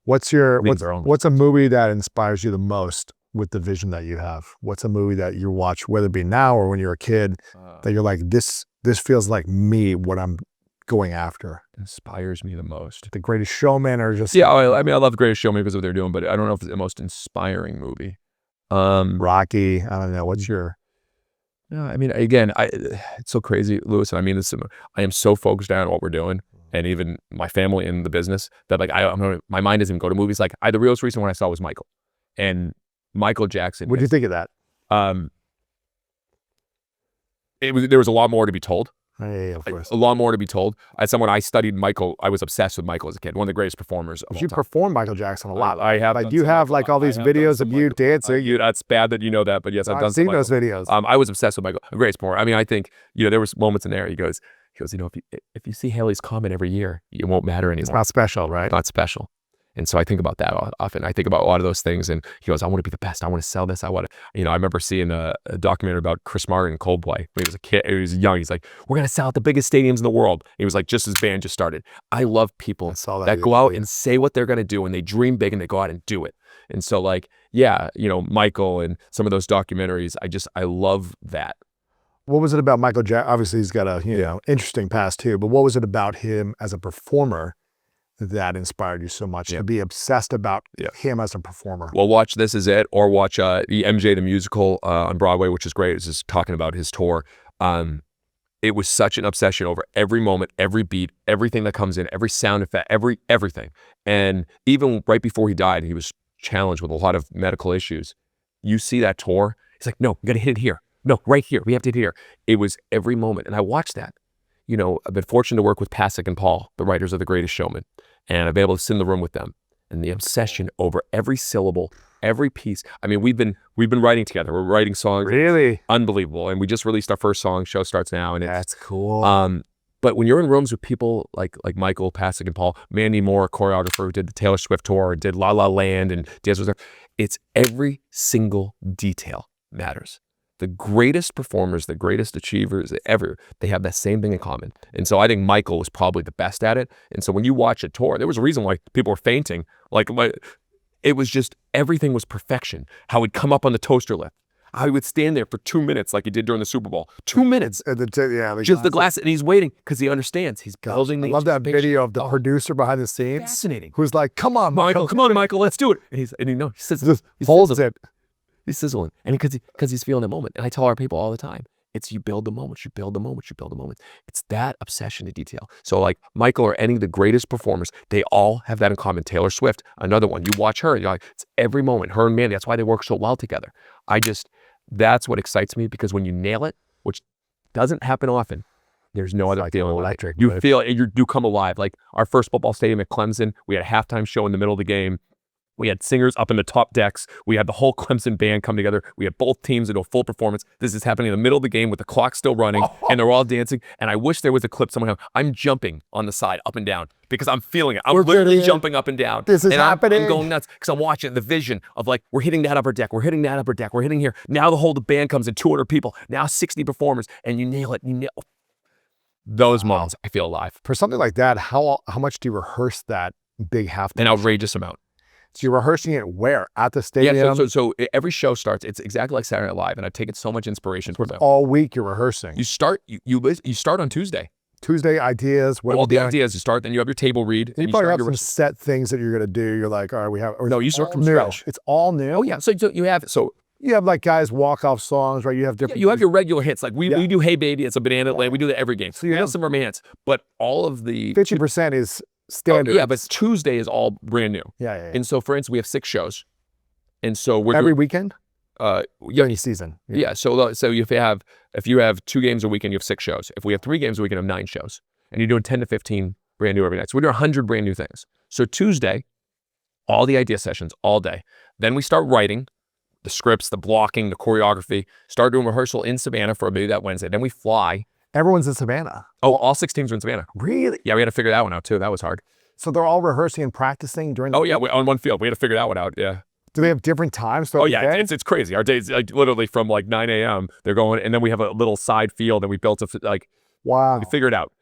What's a movie that inspires you the most with the vision that you have? What's a movie that you watch, whether it be now or when you're a kid, that you're like, this feels like me, what I'm going after? Inspires me the most. The Greatest Showman, or just Yeah, I mean, I love The Greatest Showman because of what they're doing, but I don't know if it's the most inspiring movie. Rocky. I don't know. What's your? No, I mean, again, it's so crazy, Lewis, and I mean this. I am so focused down on what we're doing, and even my family in the business, that like my mind doesn't even go to movies. Like the realest recent one I saw was Michael, and Michael Jackson. What do you think of that? There was a lot more to be told. Yeah, of course. A lot more to be told. As someone, I studied Michael. I was obsessed with Michael as a kid. One of the greatest performers of all You time. perform Michael Jackson a lot. I have. Like you have like all these videos of you dancing. That's bad that you know that, but yes, I've seen those videos. I was obsessed with Michael. A great performer. I mean, I think there was moments in there. He goes, you know, if you see Haley's Comet every year, it won't matter anymore. It's not special, right? Not special. And so I think about that often. I think about a lot of those things, and he goes, I want to be the best. I want to sell this. I want to, I remember seeing a documentary about Chris Martin and Coldplay when he was a kid. He was young. He's like, we're going to sell out the biggest stadiums in the world. He was like, just his band just started. I love people that go out and say what they're going to do, and they dream big and they go out and do it. And so like, yeah, Michael and some of those documentaries, I love that. What was it about Michael Jackson? Obviously he's got a, interesting past too, but what was it about him as a performer that inspired you so much to be obsessed about him as a performer? Well, watch This Is It, or watch the MJ the Musical on Broadway, which is great. It's just talking about his tour. It was such an obsession over every moment, every beat, everything that comes in, every sound effect, everything. And even right before he died, he was challenged with a lot of medical issues. You see that tour, he's like, no, we got to hit it here. No, right here. We have to hit it here. It was every moment. And I watched that. I've been fortunate to work with Pasek and Paul, the writers of The Greatest Showman, and I've been able to sit in the room with them. And the obsession over every syllable, every piece. I mean, we've been writing together. We're writing songs. Really? Unbelievable. And we just released our first song. Show starts now. And that's cool. But when you're in rooms with people like Michael, Pasek, and Paul, Mandy Moore, a choreographer who did the Taylor Swift tour, did La La Land, and Dance Was There, it's every single detail matters. The greatest performers, the greatest achievers ever, they have that same thing in common. And so I think Michael was probably the best at it. And so when you watch a tour, there was a reason why people were fainting. It was just, everything was perfection. How he'd come up on the toaster lift. How he would stand there for 2 minutes like he did during the Super Bowl. 2 minutes. Just the glass, and he's waiting because he understands. He's building the I love that video of the producer behind the scenes. Fascinating. Who's like, come on, Michael. Come on, Michael, let's do it. And he just holds it. He's sizzling. And because he's feeling the moment. And I tell our people all the time, it's you build the moment, you build the moment, you build the moment. It's that obsession to detail. So like Michael or any of the greatest performers, they all have that in common. Taylor Swift, another one. You watch her, you're like, it's every moment. Her and Mandy, that's why they work so well together. That's what excites me, because when you nail it, which doesn't happen often, there's no other feeling. Electric. You feel it, you come alive. Like our first football stadium at Clemson, we had a halftime show in the middle of the game. We had singers up in the top decks. We had the whole Clemson band come together. We had both teams into a full performance. This is happening in the middle of the game with the clock still running, and they're all dancing. And I wish there was a clip somewhere. I'm jumping on the side, up and down, because I'm feeling it. I'm literally jumping up and down. This is happening. I'm going nuts because I'm watching the vision of like, we're hitting that upper deck. We're hitting that upper deck. We're hitting here. Now the whole band comes in, 200 people. Now 60 performers, and you nail it. Those moments, I feel alive. For something like that, how much do you rehearse that big halftime? An outrageous amount. So you're rehearsing it where? At the stadium? Yeah, so every show starts, it's exactly like Saturday Night Live, and I've taken so much inspiration from them. All week you're rehearsing. You start on Tuesday. Tuesday ideas. All the ideas you start, then you have your table read. And you probably have some set things that you're going to do. You're like, all right, we have. No, you start from scratch. It's all new. Oh yeah, so you have you have like guys walk-off songs, right? You have different. You have your regular hits. Like we do Hey Baby, it's a Banana Land. We do that every game. So you have some romance, but all of the 50% is standard. Yeah, but Tuesday is all brand new. Yeah. And so, for instance, we have 6 shows. And so we're every weekend? Any season. Yeah. So if you have 2 games a weekend, you have 6 shows. If we have 3 games a weekend, you have 9 shows. And you're doing 10 to 15 brand new every night. So we're doing 100 brand new things. So Tuesday, all the idea sessions all day. Then we start writing the scripts, the blocking, the choreography, start doing rehearsal in Savannah for maybe that Wednesday. Then we fly. Everyone's in Savannah. Oh, all 6 teams are in Savannah. Really? Yeah, we had to figure that one out too. That was hard. So they're all rehearsing and practicing during the Oh yeah, on one field. We had to figure that one out. Yeah. Do they have different times? Oh yeah, it's crazy. Our days, like literally from like 9 a.m. they're going, and then we have a little side field, and we built wow. we figured it out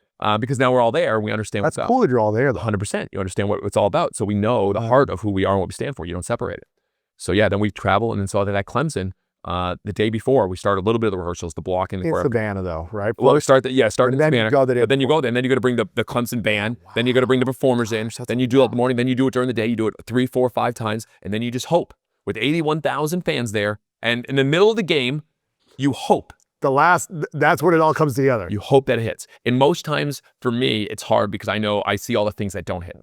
because now we're all there. We understand That's what's cool that you're all there though. 100%. You understand what it's all about, so we know the heart of who we are and what we stand for. You don't separate it. So yeah, then we travel, and then so at Clemson. The day before, we start a little bit of the rehearsals, the blocking. In Savannah though, right? Well, we start in Savannah. But then you go there, and then you got to bring the Clemson band. Wow. Then you got to bring the performers in. Then you do it in the morning. Then you do it during the day. You do it 3, 4, 5 times, and then you just hope with 81,000 fans there. And in the middle of the game, you hope. That's when it all comes together. You hope that it hits. And most times, for me, it's hard because I see all the things that don't hit.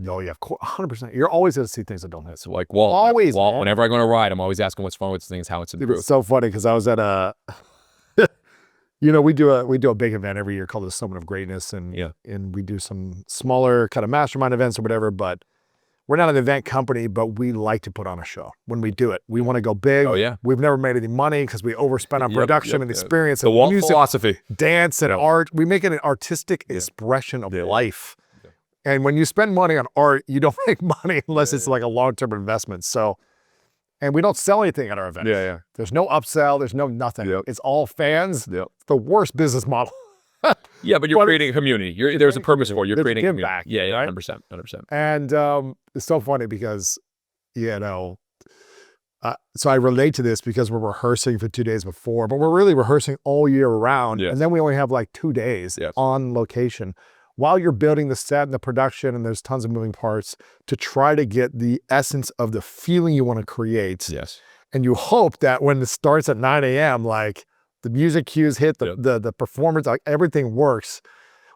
Oh yeah, 100%. You're always going to see things that don't hit. So like Walt, always, whenever I go on a ride, I'm always asking what's wrong with things, how it's improved. It's so funny because I was at we do a big event every year called the Summit of Greatness, and we do some smaller kind of mastermind events or whatever. But we're not an event company, but we like to put on a show when we do it. We want to go big. Oh yeah, we've never made any money because we overspend on production and experience, the and music, philosophy, dance, and art. We make it an artistic expression of life. And when you spend money on art, you don't make money unless it's like a long-term investment. So, and we don't sell anything at our events. Yeah. There's no upsell. There's no nothing. It's all fans. It's the worst business model. Yeah, but you're creating a community. There's a purpose for it. You're creating a community. Back, yeah, right? 100%. And it's so funny because, so I relate to this because we're rehearsing for 2 days before, but we're really rehearsing all year round. Yes. And then we only have like 2 days on location. While you're building the set and the production, and there's tons of moving parts to try to get the essence of the feeling you want to create. Yes. And you hope that when it starts at 9 a.m., like the music cues hit, the performance, like everything works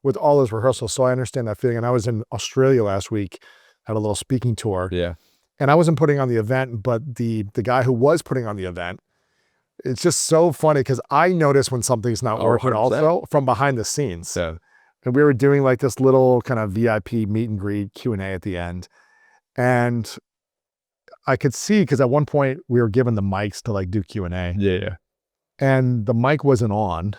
with all those rehearsals. So I understand that feeling. And I was in Australia last week, had a little speaking tour. Yeah. And I wasn't putting on the event, but the guy who was putting on the event, it's just so funny because I notice when something's not working 100%. also from behind the scenes. Yeah. And we were doing like this little kind of VIP meet and greet Q&A at the end. And I could see, because at one point we were given the mics to like do Q&A. Yeah. And the mic wasn't on.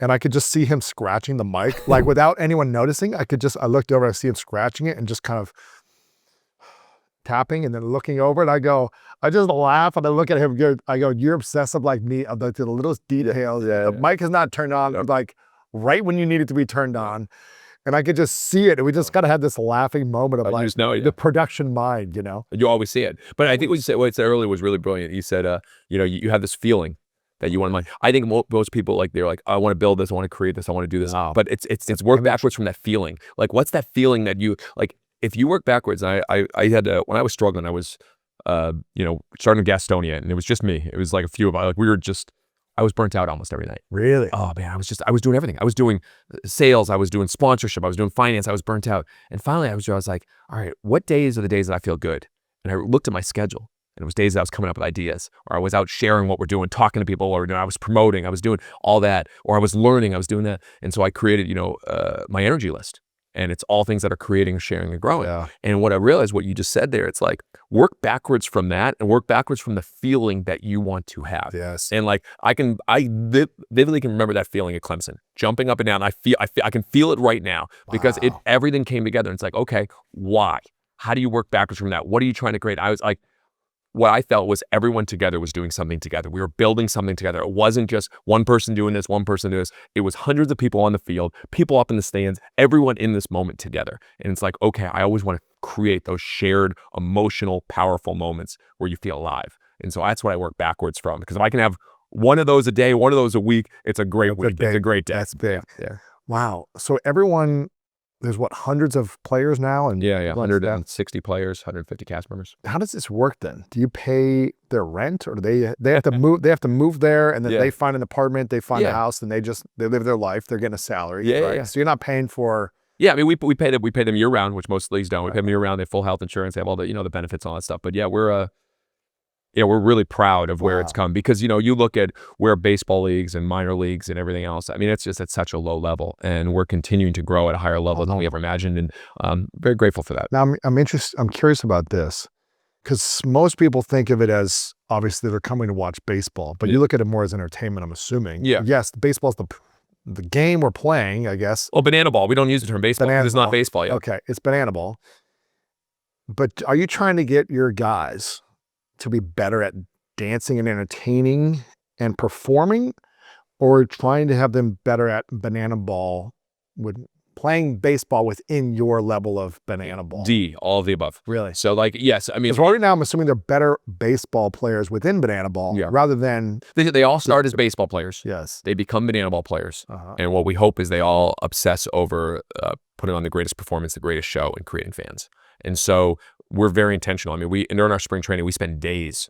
And I could just see him scratching the mic, like without anyone noticing. I looked over, I see him scratching it and just kind of tapping and then looking over. And I just laugh and I look at him. I go, you're obsessive like me, to the littlest details. The mic is not turned on. Like, right when you need it to be turned on. And I could just see it. And we just kind of had this laughing moment of the production mind, You always see it. But I think what you said earlier was really brilliant. You said, you have this feeling that you want to mind. I think most people, they're like, I want to build this, I want to create this, I want to do this. Wow. But it's work backwards from that feeling. Like, what's that feeling that you, like, if you work backwards, I had, when I was struggling, I was, starting in Gastonia, and it was just me. It was like a few of us, I was burnt out almost every night. Really? Oh man, I was doing everything. I was doing sales, I was doing sponsorship, I was doing finance, I was burnt out. And finally I was like, all right, what days are the days that I feel good? And I looked at my schedule, and it was days that I was coming up with ideas, or I was out sharing what we're doing, talking to people, or I was promoting, I was doing all that, or I was learning, I was doing that. And so I created, my energy list. And it's all things that are creating, sharing, and growing. Yeah. And what I realized, what you just said there, it's like, work backwards from that and work backwards from the feeling that you want to have. Yes. And like, I vividly can remember that feeling at Clemson, jumping up and down. I can feel it right now because everything came together. And it's like, okay, why? How do you work backwards from that? What are you trying to create? I was like, what I felt was everyone together was doing something together. We were building something together. It wasn't just one person doing this, one person doing this. It was hundreds of people on the field, people up in the stands, everyone in this moment together. And it's like, okay, I always want to create those shared, emotional, powerful moments where you feel alive. And so that's what I work backwards from. Because if I can have one of those a day, one of those a week, it's a great week. It's a great day. That's big. Yeah. Wow. So everyone, there's hundreds of players now? And 160 players, 150 cast members. How does this work then? Do you pay their rent, or do they have to move? They have to move there, and then they find an apartment, they find a house, and they live their life. They're getting a salary. Yeah, right? yeah. So you're not paying for. Yeah, I mean, we pay them year round, which most leagues don't. We pay them year round. They have full health insurance. They have all the the benefits and all that stuff. But yeah, we're we're really proud of where it's Wow. come, because, you know, you look at where baseball leagues and minor leagues and everything else. I mean, it's just at such a low level, and we're continuing to grow at a higher level than we ever imagined. And very grateful for that. Now I'm curious about this, because most people think of it as obviously they're coming to watch baseball, but you look at it more as entertainment, I'm assuming. Yeah. Yes, baseball's the game we're playing, I guess. Well, banana ball. We don't use the term baseball because it's not baseball yet. Okay, it's banana ball. But are you trying to get your guys to be better at dancing and entertaining and performing, or trying to have them better at banana ball with playing baseball within your level of banana ball? D, all of the above. Really? So, like, yes, I mean, Because right now I'm assuming they're better baseball players within banana ball rather than they all start as baseball players. yes. They become banana ball players. Uh-huh. And what we hope is they all obsess over putting on the greatest performance, the greatest show, and creating fans. And so we're very intentional. I mean, during our spring training, we spend days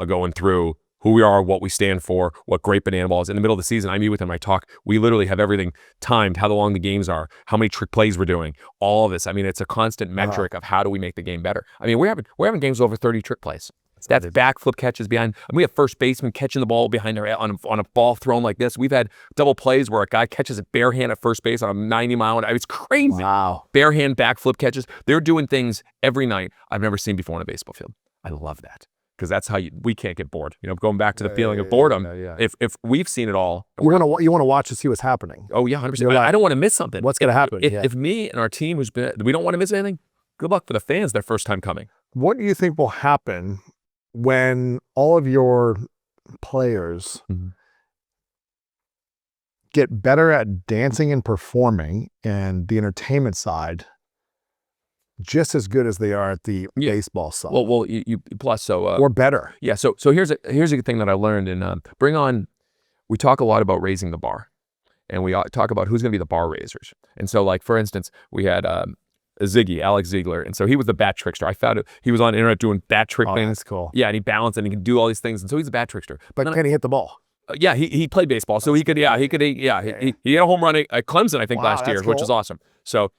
going through who we are, what we stand for, what great banana ball is. In the middle of the season, I meet with them, I talk. We literally have everything timed, how long the games are, how many trick plays we're doing, all of this. I mean, it's a constant metric of how do we make the game better. I mean, we're having games with over 30 trick plays. That's backflip catches behind. And we have first baseman catching the ball behind their on a ball thrown like this. We've had double plays where a guy catches it bare hand at first base on a 90-mile-an-hour. It's crazy. Wow. Bare hand backflip catches. They're doing things every night I've never seen before on a baseball field. I love that, because that's how we can't get bored. You know, going back to the feeling of boredom. If we've seen it all, You want to watch to see what's happening. oh yeah, 100%. You're like, I don't want to miss something. what's gonna happen? If me and our team we don't want to miss anything. Good luck for the fans their first time coming. What do you think will happen when all of your players get better at dancing and performing and the entertainment side just as good as they are at the baseball side? Well, you plus so or better. yeah. So here's a thing that I learned in we talk a lot about raising the bar, and we talk about who's going to be the bar raisers. And so, like, for instance, we had Ziggy, Alex Ziegler, and so he was the bat trickster. I found it. He was on the internet doing bat trick things. That's cool. Yeah, and he balanced and he can do all these things, and so he's a bat trickster. But can he hit the ball? Yeah, he played baseball, so he had a home run at Clemson, I think, Wow, last year, that's which cool. was awesome. So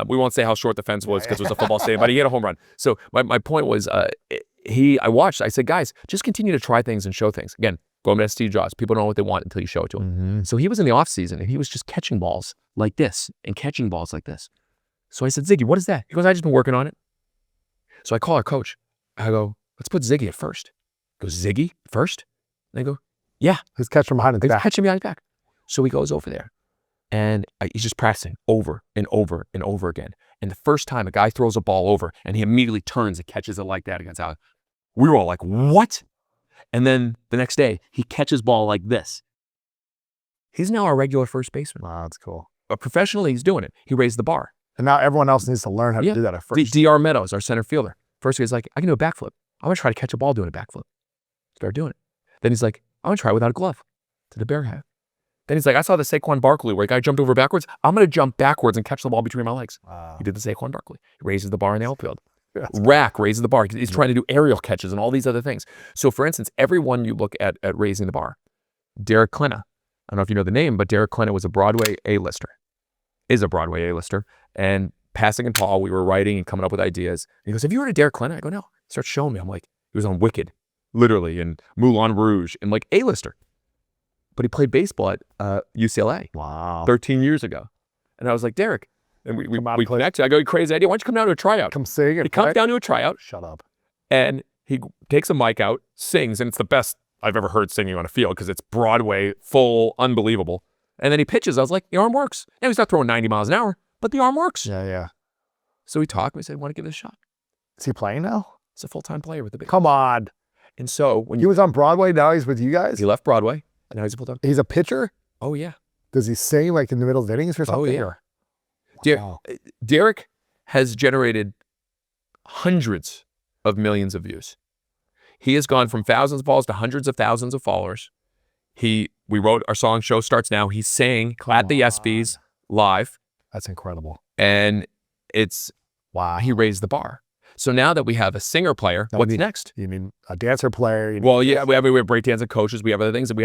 we won't say how short the fence was because it was a football stadium, but he had a home run. So my point was, I said, guys, just continue to try things and show things. Again, going back to Steve Jobs, people don't know what they want until you show it to them. So he was in the off season and he was just catching balls like this and catching balls like this. So I said, Ziggy, what is that? He goes, I just been working on it. So I call our coach. I go, let's put Ziggy at first. He goes, Ziggy first? And I go, yeah. He's catching from behind his He's back. catching behind his back. So he goes over there and he's just practicing over and over and over again. And the first time a guy throws a ball over and he immediately turns and catches it like that against Alex, we were all like, what? And then the next day he catches ball like this. He's now our regular first baseman. Wow, that's cool. But professionally, he's doing it. He raised the bar. And now everyone else needs to learn how to do that at first. DR Meadows, our center fielder. First he's like, I can do a backflip. I'm going to try to catch a ball doing a backflip. Start doing it. Then he's like, I'm going to try without a glove to the bear hat. Then he's like, I saw the Saquon Barkley where a guy jumped over backwards. I'm going to jump backwards and catch the ball between my legs. Wow. He did the Saquon Barkley. He raises the bar in the outfield. Yes. Rack raises the bar. He's trying to do aerial catches and all these other things. So for instance, everyone you look at raising the bar, Derek Klena, I don't know if you know the name, but Derek Klena was a Broadway A-lister, is a Broadway A-lister. And passing and tall, we were writing and coming up with ideas. And he goes, have you heard of Derek Klena? I go, no. He starts showing me. I'm like, he was on Wicked, literally, and Moulin Rouge, and like A-lister. But he played baseball at UCLA. Wow. 13 years ago. And I was like, Derek, and we Come out and play. connected. I go, crazy idea. Why don't you come down to a tryout? Come sing and He comes play. down to a tryout Shut up. and he takes a mic out, sings, and it's the best I've ever heard singing on a field because it's Broadway, full, unbelievable. And then he pitches. I was like, the arm works. Now he's not throwing 90 miles an hour, but the arm works. Yeah, yeah. So we talked. We said, want to give it a shot. Is he playing now? He's a full-time player with the big. Come on. And so when He was on Broadway, now he's with you guys? he left Broadway, and now he's a full-time. He's a pitcher? Oh, yeah. Does he sing like in the middle of innings or something? yeah. Or- Wow. Derek has generated hundreds of millions of views. He has gone from thousands of followers to hundreds of thousands of followers. We wrote our song Show Starts Now. He sang at the ESPYs live, That's incredible. and it's Wow. he raised the bar. So now that we have a singer player, Now what's we need- next? You mean a dancer player? You Well, yeah, we have breakdancing coaches. We have other things. And we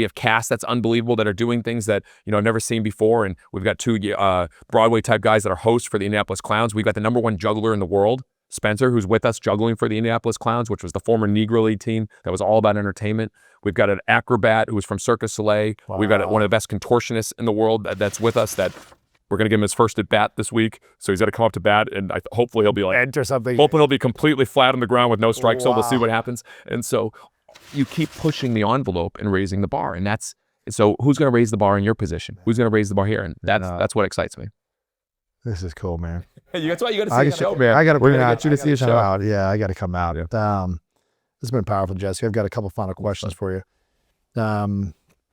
have cast that's unbelievable that are doing things that I've never seen before. And we've got two Broadway type guys that are hosts for the Indianapolis Clowns. We've got the #1 juggler in the world, Spencer, who's with us juggling for the Indianapolis Clowns, which was the former Negro League team that was all about entertainment. We've got an acrobat who was from Cirque du Soleil. Wow. We've got one of the best contortionists in the world that's with us that we're going to give him his first at bat this week. So he's got to come up to bat, and hopefully he'll be like, enter something. hopefully he'll be completely flat on the ground with no strike zone. We'll see Wow. what happens. And so you keep pushing the envelope and raising the bar. And so who's going to raise the bar in your position? Who's going to raise the bar here? And that's what excites me. This is cool, man. That's why you got to I see gotta- the show, man. I got to bring gotta out. get You to I see a gotta show show. out. Yeah, I got to come out. Yeah. This has been powerful, Jesse. I've got a couple final questions for you.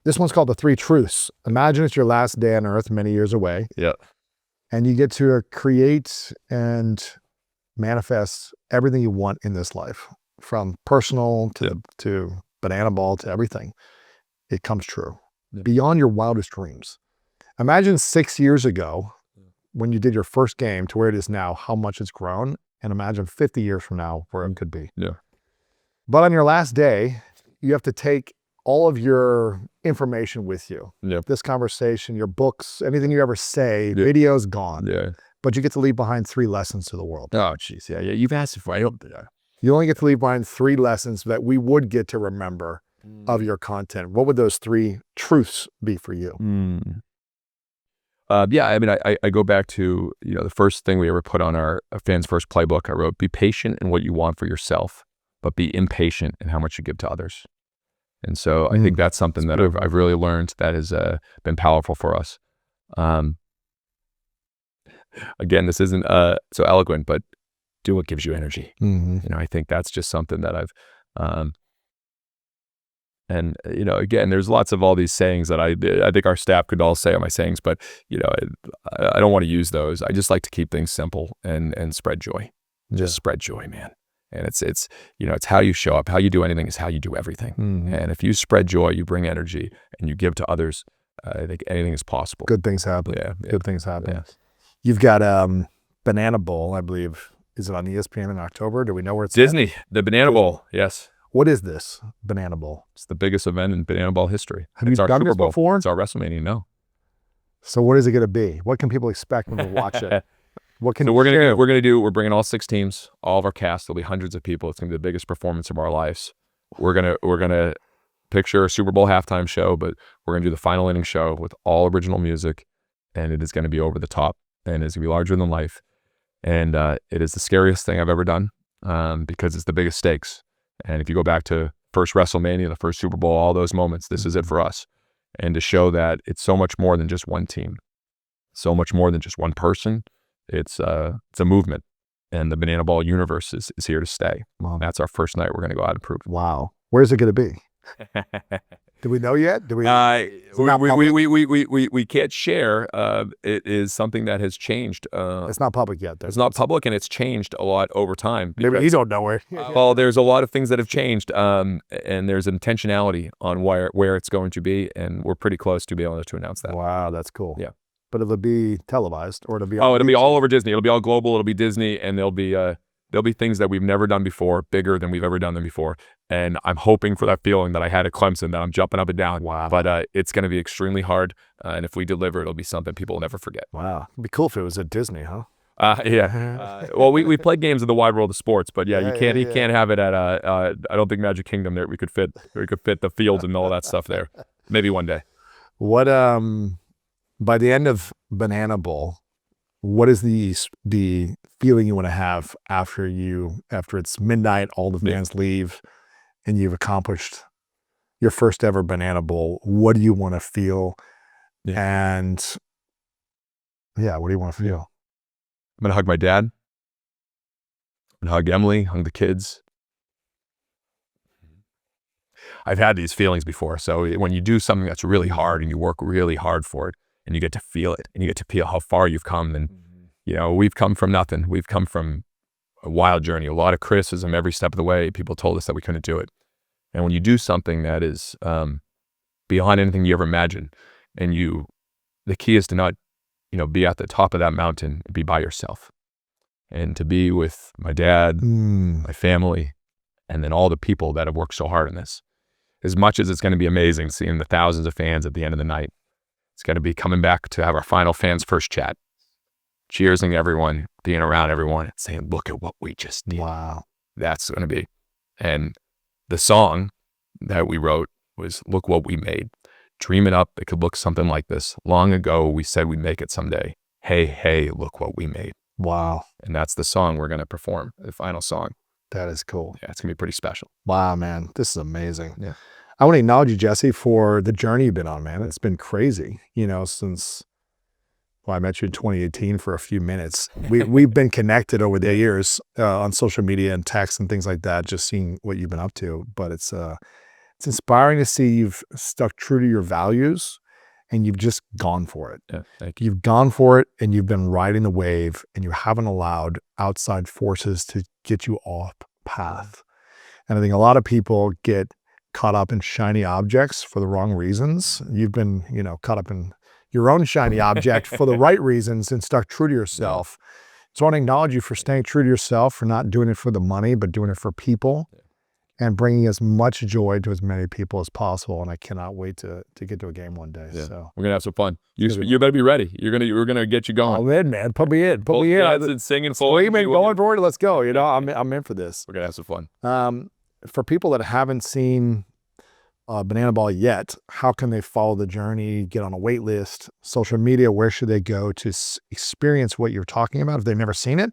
This one's called The Three Truths. Imagine it's your last day on Earth many years away. Yeah. And you get to create and manifest everything you want in this life, from personal to banana ball to everything. It comes true beyond your wildest dreams. Imagine 6 years ago when you did your first game to where it is now, how much it's grown, and imagine 50 years from now where it could be. Yeah. But on your last day, you have to take all of your information with you. Yeah. This conversation, your books, anything you ever say, Yeah. video's gone. Yeah. But you get to leave behind 3 lessons to the world. Oh, jeez. Yeah. You've asked it for. I don't. You only get to leave behind 3 lessons that we would get to remember of your content. What would those 3 truths be for you? Yeah, I mean, I go back to, the first thing we ever put on our fans first playbook. I wrote, be patient in what you want for yourself, but be impatient in how much you give to others. And so I think that's something that I've really learned that has been powerful for us. Again, this isn't so eloquent, but do what gives you energy. I think that's just something that I've, and again, there's lots of all these sayings that I think our staff could all say are my sayings, but I don't want to use those. I just like to keep things simple and spread joy. Just spread joy, man. And it's how you show up, how you do anything is how you do everything. And if you spread joy, you bring energy, and you give to others, I think anything is possible. Good things happen. Yeah. Good things happen. Yeah. You've got Banana Bowl, I believe. Is it on ESPN in October? Do we know where it's at? Disney, the Banana Bowl. Yes. What is this Banana Bowl? It's the biggest event in Banana Ball history. Have you It's our done Super this Bowl. before? It's our WrestleMania. No. So what is it going to be? What can people expect when they watch it? What can So you share? we're bringing all 6 teams, all of our cast. There'll be hundreds of people. It's gonna be the biggest performance of our lives. We're gonna picture a Super Bowl halftime show, but we're gonna do the final inning show with all original music, and it is gonna be over the top, and it's gonna be larger than life. And it is the scariest thing I've ever done because it's the biggest stakes. And if you go back to first WrestleMania, the first Super Bowl, all those moments, this is it for us. And to show that it's so much more than just one team, so much more than just one person. It's a movement, and the Banana Ball universe is here to stay. Wow. That's our first night. We're going to go out and prove. Wow. Where's it going to be? Do we know yet? Do we? not We can't share. It is something that has changed. It's not public yet. It's not public, and it's changed a lot over time. Maybe you don't know where. Well, there's a lot of things that have changed, and there's intentionality on where it's going to be, and we're pretty close to be able to announce that. Wow, that's cool. Yeah. But it'll be televised, or it'll be. It'll be all over Disney. It'll be all global. It'll be Disney, and there'll be things that we've never done before, bigger than we've ever done them before. And I'm hoping for that feeling that I had at Clemson, that I'm jumping up and down. Wow. But it's going to be extremely hard, and if we deliver, it'll be something people will never forget. Wow. It'd be cool if it was at Disney, huh? Yeah. Well, we played games in the wide world of sports, but Yeah, you can't have it at I don't think Magic Kingdom there. We could fit the fields and all that stuff there. Maybe one day. What by the end of Banana Bowl, what is the feeling you want to have after it's midnight, all the fans leave, and you've accomplished your first ever Banana Bowl? What do you want to feel? Yeah. And what do you want to feel? I'm gonna hug my dad. I'm gonna hug Emily, hug the kids. I've had these feelings before. So when you do something that's really hard and you work really hard for it, and you get to feel it, and you get to feel how far you've come, and we've come from nothing. We've come from a wild journey, a lot of criticism every step of the way. People told us that we couldn't do it. And when you do something that is beyond anything you ever imagined, and the key is to not, be at the top of that mountain and be by yourself, and to be with my dad, my family, and then all the people that have worked so hard on this. As much as it's going to be amazing seeing the thousands of fans at the end of the night, it's going to be coming back to have our final fans first chat, cheersing everyone, being around everyone and saying, look at what we just did. Wow. That's going to be. And the song that we wrote was Look What We Made. Dream it up. It could look something like this. Long ago, we said we'd make it someday. Hey, hey, look what we made. Wow. And that's the song we're going to perform, the final song. That is cool. Yeah, it's going to be pretty special. Wow, man. This is amazing. Yeah. I want to acknowledge you, Jesse, for the journey you've been on, man. It's been crazy, since, well, I met you in 2018 for a few minutes. We've been connected over the years on social media and text and things like that, just seeing what you've been up to. But it's inspiring to see you've stuck true to your values and you've just gone for it. Yeah, thank you. You've gone for it and you've been riding the wave and you haven't allowed outside forces to get you off path. And I think a lot of people get caught up in shiny objects for the wrong reasons. You've been, caught up in your own shiny object for the right reasons and stuck true to yourself. So I want to acknowledge you for staying true to yourself, for not doing it for the money, but doing it for people and bringing as much joy to as many people as possible. And I cannot wait to get to a game one day. Yeah. So we're going to have some fun. You better be ready. We're going to get you going. I'm in, man. Put me in. Put me in. And singing full. We've been going for it. Let's go. I'm in for this. We're going to have some fun. For people that haven't seen Banana Ball yet, how can they follow the journey, get on a wait list, social media? Where should they go to experience what you're talking about if they've never seen it?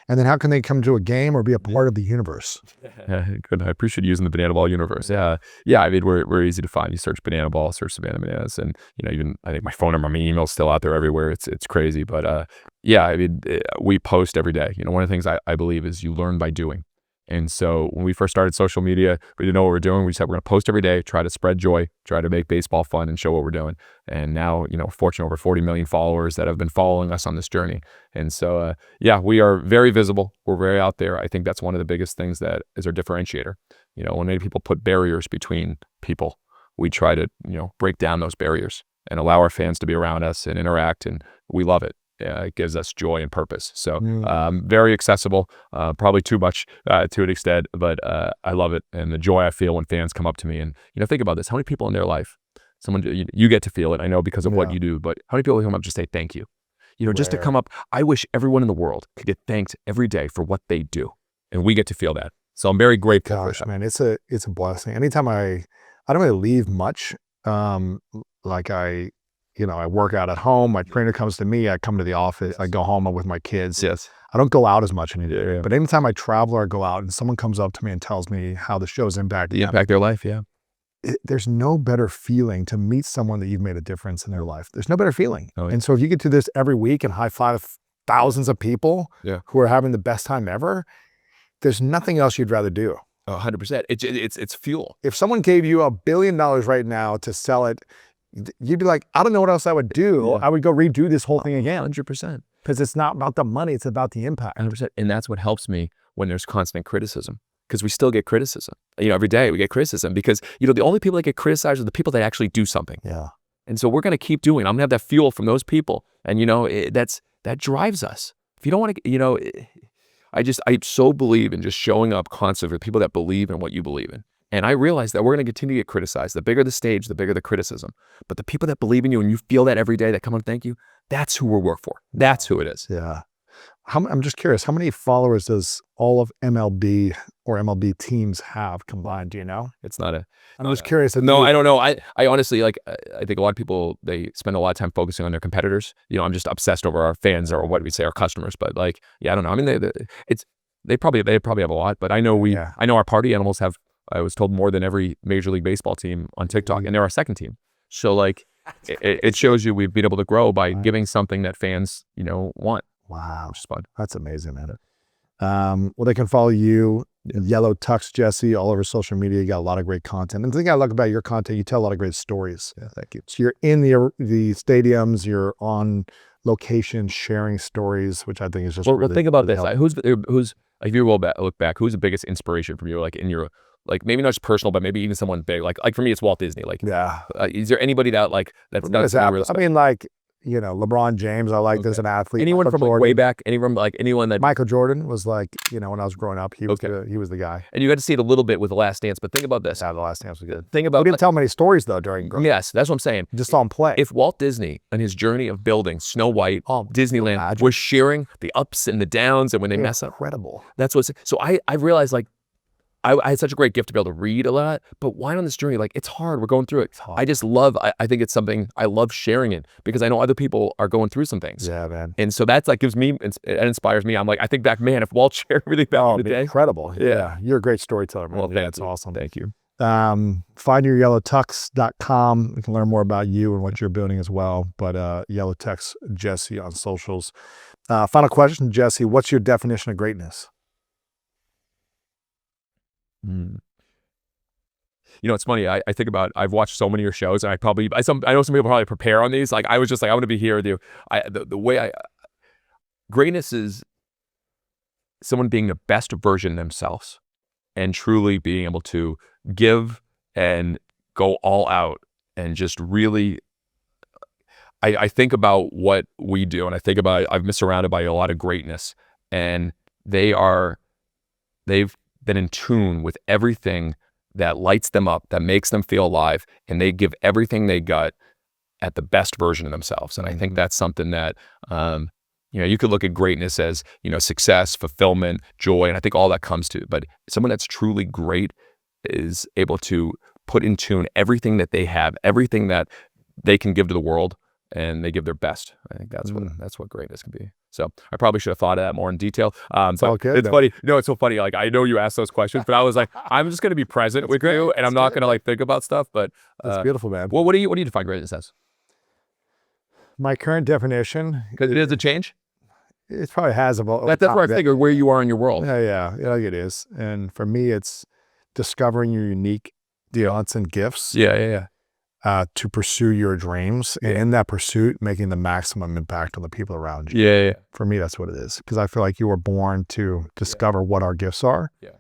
And then how can they come to a game or be a part of the universe? Good. I appreciate using the Banana Ball universe. Yeah. I mean, we're easy to find. You search Banana Ball, search Savannah Bananas, and even I think my phone number, my email's still out there everywhere. It's crazy, but yeah. I mean, we post every day. One of the things I believe is you learn by doing. And so when we first started social media, we didn't know what we were doing. We said we're going to post every day, try to spread joy, try to make baseball fun and show what we're doing. And now, fortunately, over 40 million followers that have been following us on this journey. And so, yeah, we are very visible. We're very out there. I think that's one of the biggest things that is our differentiator. When many people put barriers between people, we try to, break down those barriers and allow our fans to be around us and interact. And we love it. It gives us joy and purpose. So very accessible, probably too much to an extent, but I love it. And the joy I feel when fans come up to me and, think about this, how many people in their life, you get to feel it, I know because of what you do, but how many people come up just say thank you? Just to come up, I wish everyone in the world could get thanked every day for what they do. And we get to feel that. So I'm very grateful for that. Man, it's a blessing. Anytime I don't really leave much, I work out at home. My trainer comes to me. I come to the office. I go home with my kids. Yes. I don't go out as much anymore. But anytime I travel or go out and someone comes up to me and tells me how the show's impacted them, impact their life, yeah. There's no better feeling to meet someone that you've made a difference in their life. There's no better feeling. Oh, yeah. And so if you get to this every week and high five thousands of people who are having the best time ever, there's nothing else you'd rather do. 100%. It's fuel. If someone gave you $1 billion right now to sell it, you'd be like, I don't know what else I would do. Yeah. I would go redo this whole thing again. 100%. Because it's not about the money, it's about the impact. 100%. And that's what helps me when there's constant criticism. Because we still get criticism. Every day we get criticism because, the only people that get criticized are the people that actually do something. Yeah. And so we're going to keep doing. I'm going to have that fuel from those people. And, that drives us. If you don't want to, I so believe in just showing up constantly for people that believe in what you believe in. And I realize that we're going to continue to get criticized. The bigger the stage, the bigger the criticism. But the people that believe in you and you feel that every day that come and thank you, that's who we'll work for. That's who it is. Yeah. I'm just curious, how many followers does all of MLB or MLB teams have combined? Do you know? It's not a... I'm just curious. No, I don't know. I honestly, I think a lot of people, they spend a lot of time focusing on their competitors. I'm just obsessed over our fans or what we say, our customers. But I don't know. I mean, they probably have a lot, but I know I know our party animals have, I was told, more than every Major League Baseball team on TikTok, and they're our second team. So it shows you we've been able to grow by giving something that fans, want. Wow. Which is fun. That's amazing, man. Well, they can follow you, Yellow Tux, Jesse, all over social media. You got a lot of great content. And the thing I like about your content, you tell a lot of great stories. Yeah, thank you. So you're in the stadiums, you're on location, sharing stories, which I think is just well, think about this. Who's if you look back, who's the biggest inspiration from you, in your, maybe not just personal, but maybe even someone big, like for me, it's Walt Disney. Yeah. Is there anybody that that's I mean, you know, LeBron James, I liked as an athlete. Anyone Michael from like, Jordan. way back, anyone that, Michael Jordan was like, you know, when I was growing up, he was, he was the guy. and you got to see it a little bit with The Last Dance, but think about this. Yeah, The Last Dance was good. Think We about, didn't tell many stories though during growing up. yes, that's what I'm saying. Just saw him play. If Walt Disney and his journey of building Snow White, Disneyland, imagine. was sharing the ups and the downs, and when they mess up, Incredible. that's what's, so I realized like, I had such a great gift to be able to read a lot, but why on this journey? Like, it's hard. We're going through it. I just love, I think it's something, I love sharing it because I know other people are going through some things. Yeah, man. And so that's like gives me, it inspires me. I'm like, I think back, man, if Walt shared everything back in the day. Incredible. Yeah. You're a great storyteller, man. Well, That's awesome. Thank you. FindYourYellowTux.com. You can learn more about you and what you're building as well. But Yellow Tux Jesse on socials. Final question, Jesse. What's your definition of greatness? You know, it's funny. I think about, I've watched so many of your shows, and I know some people probably prepare on these. Like, I was just like, I want to be here with you. Greatness is someone being the best version of themselves and truly being able to give and go all out and just really, I think about what we do, and I think about, I've been surrounded by a lot of greatness, and they've been in tune with everything that lights them up, that makes them feel alive, and they give everything they got at the best version of themselves. And I think that's something that, you know, you could look at greatness as, you know, success, fulfillment, joy, and I think all that comes to, but someone that's truly great is able to put in tune everything that they have, everything that they can give to the world, and they give their best. I think that's what greatness can be. So I probably should have thought of that more in detail. But okay, it's funny. No, it's so funny. Like, I know you asked those questions, but I was like, I'm just going to be present with you, and I'm not going to like think about stuff. But That's beautiful, man. well, what do you define greatness as? My current definition, Because it is a change. it probably has about. That's where I figure where you are in your world. Yeah, it is. And for me, it's discovering your unique talents and gifts. Yeah. To pursue your dreams, and in that pursuit, making the maximum impact on the people around you. Yeah. For me, that's what it is. Because I feel like you were born to discover what our gifts are. Yeah.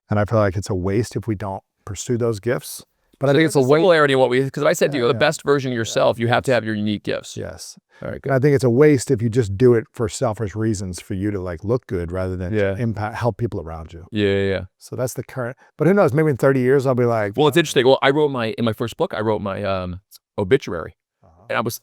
And I feel like it's a waste if we don't pursue those gifts. But I think it's a similarity in what because I said to you, the best version of yourself, you have to have your unique gifts. Yes. All right, And good. I think it's a waste if you just do it for selfish reasons for you to like look good rather than help people around you. Yeah. So that's the current, but who knows, maybe in 30 years, I'll be like, Well, it's interesting. Well, I wrote in my first book, I wrote my obituary, and I was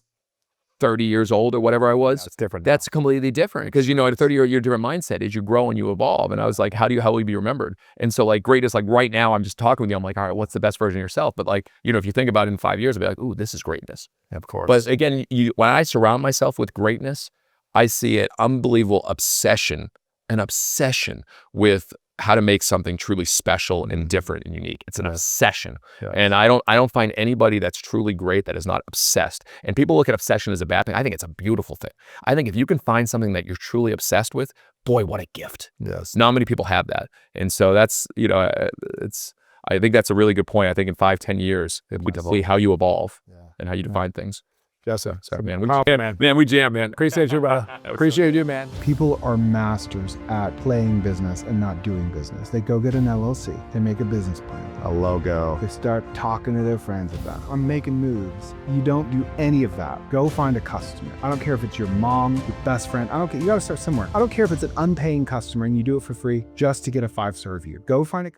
30 years old or whatever I was. That's different. That's completely different because, you know, at a 30-year different mindset as you grow and you evolve. And I was like, how will you be remembered? And so like greatness, like right now, I'm just talking with you. I'm like, all right, what's the best version of yourself? But like, you know, if you think about it in 5 years, I'll be like, ooh, this is greatness. Of course. But again, when I surround myself with greatness, I see an unbelievable obsession with how to make something truly special and different and unique. It's an obsession. Yes. And I don't find anybody that's truly great that is not obsessed. And people look at obsession as a bad thing. I think it's a beautiful thing. I think if you can find something that you're truly obsessed with, boy, what a gift. Yes. Not many people have that. And so that's, you know, I think that's a really good point. I think in 5-10 years, we see how you evolve and how you define things. Jesse. Sorry, man. We jam, man. Appreciate you, brother. Appreciate you, man. People are masters at playing business and not doing business. They go get an LLC. They make a business plan. A logo. They start talking to their friends about it. I'm making moves. You don't do any of that. Go find a customer. I don't care if it's your mom, your best friend. I don't care. You got to start somewhere. I don't care if it's an unpaying customer and you do it for free just to get a 5-star review. Go find a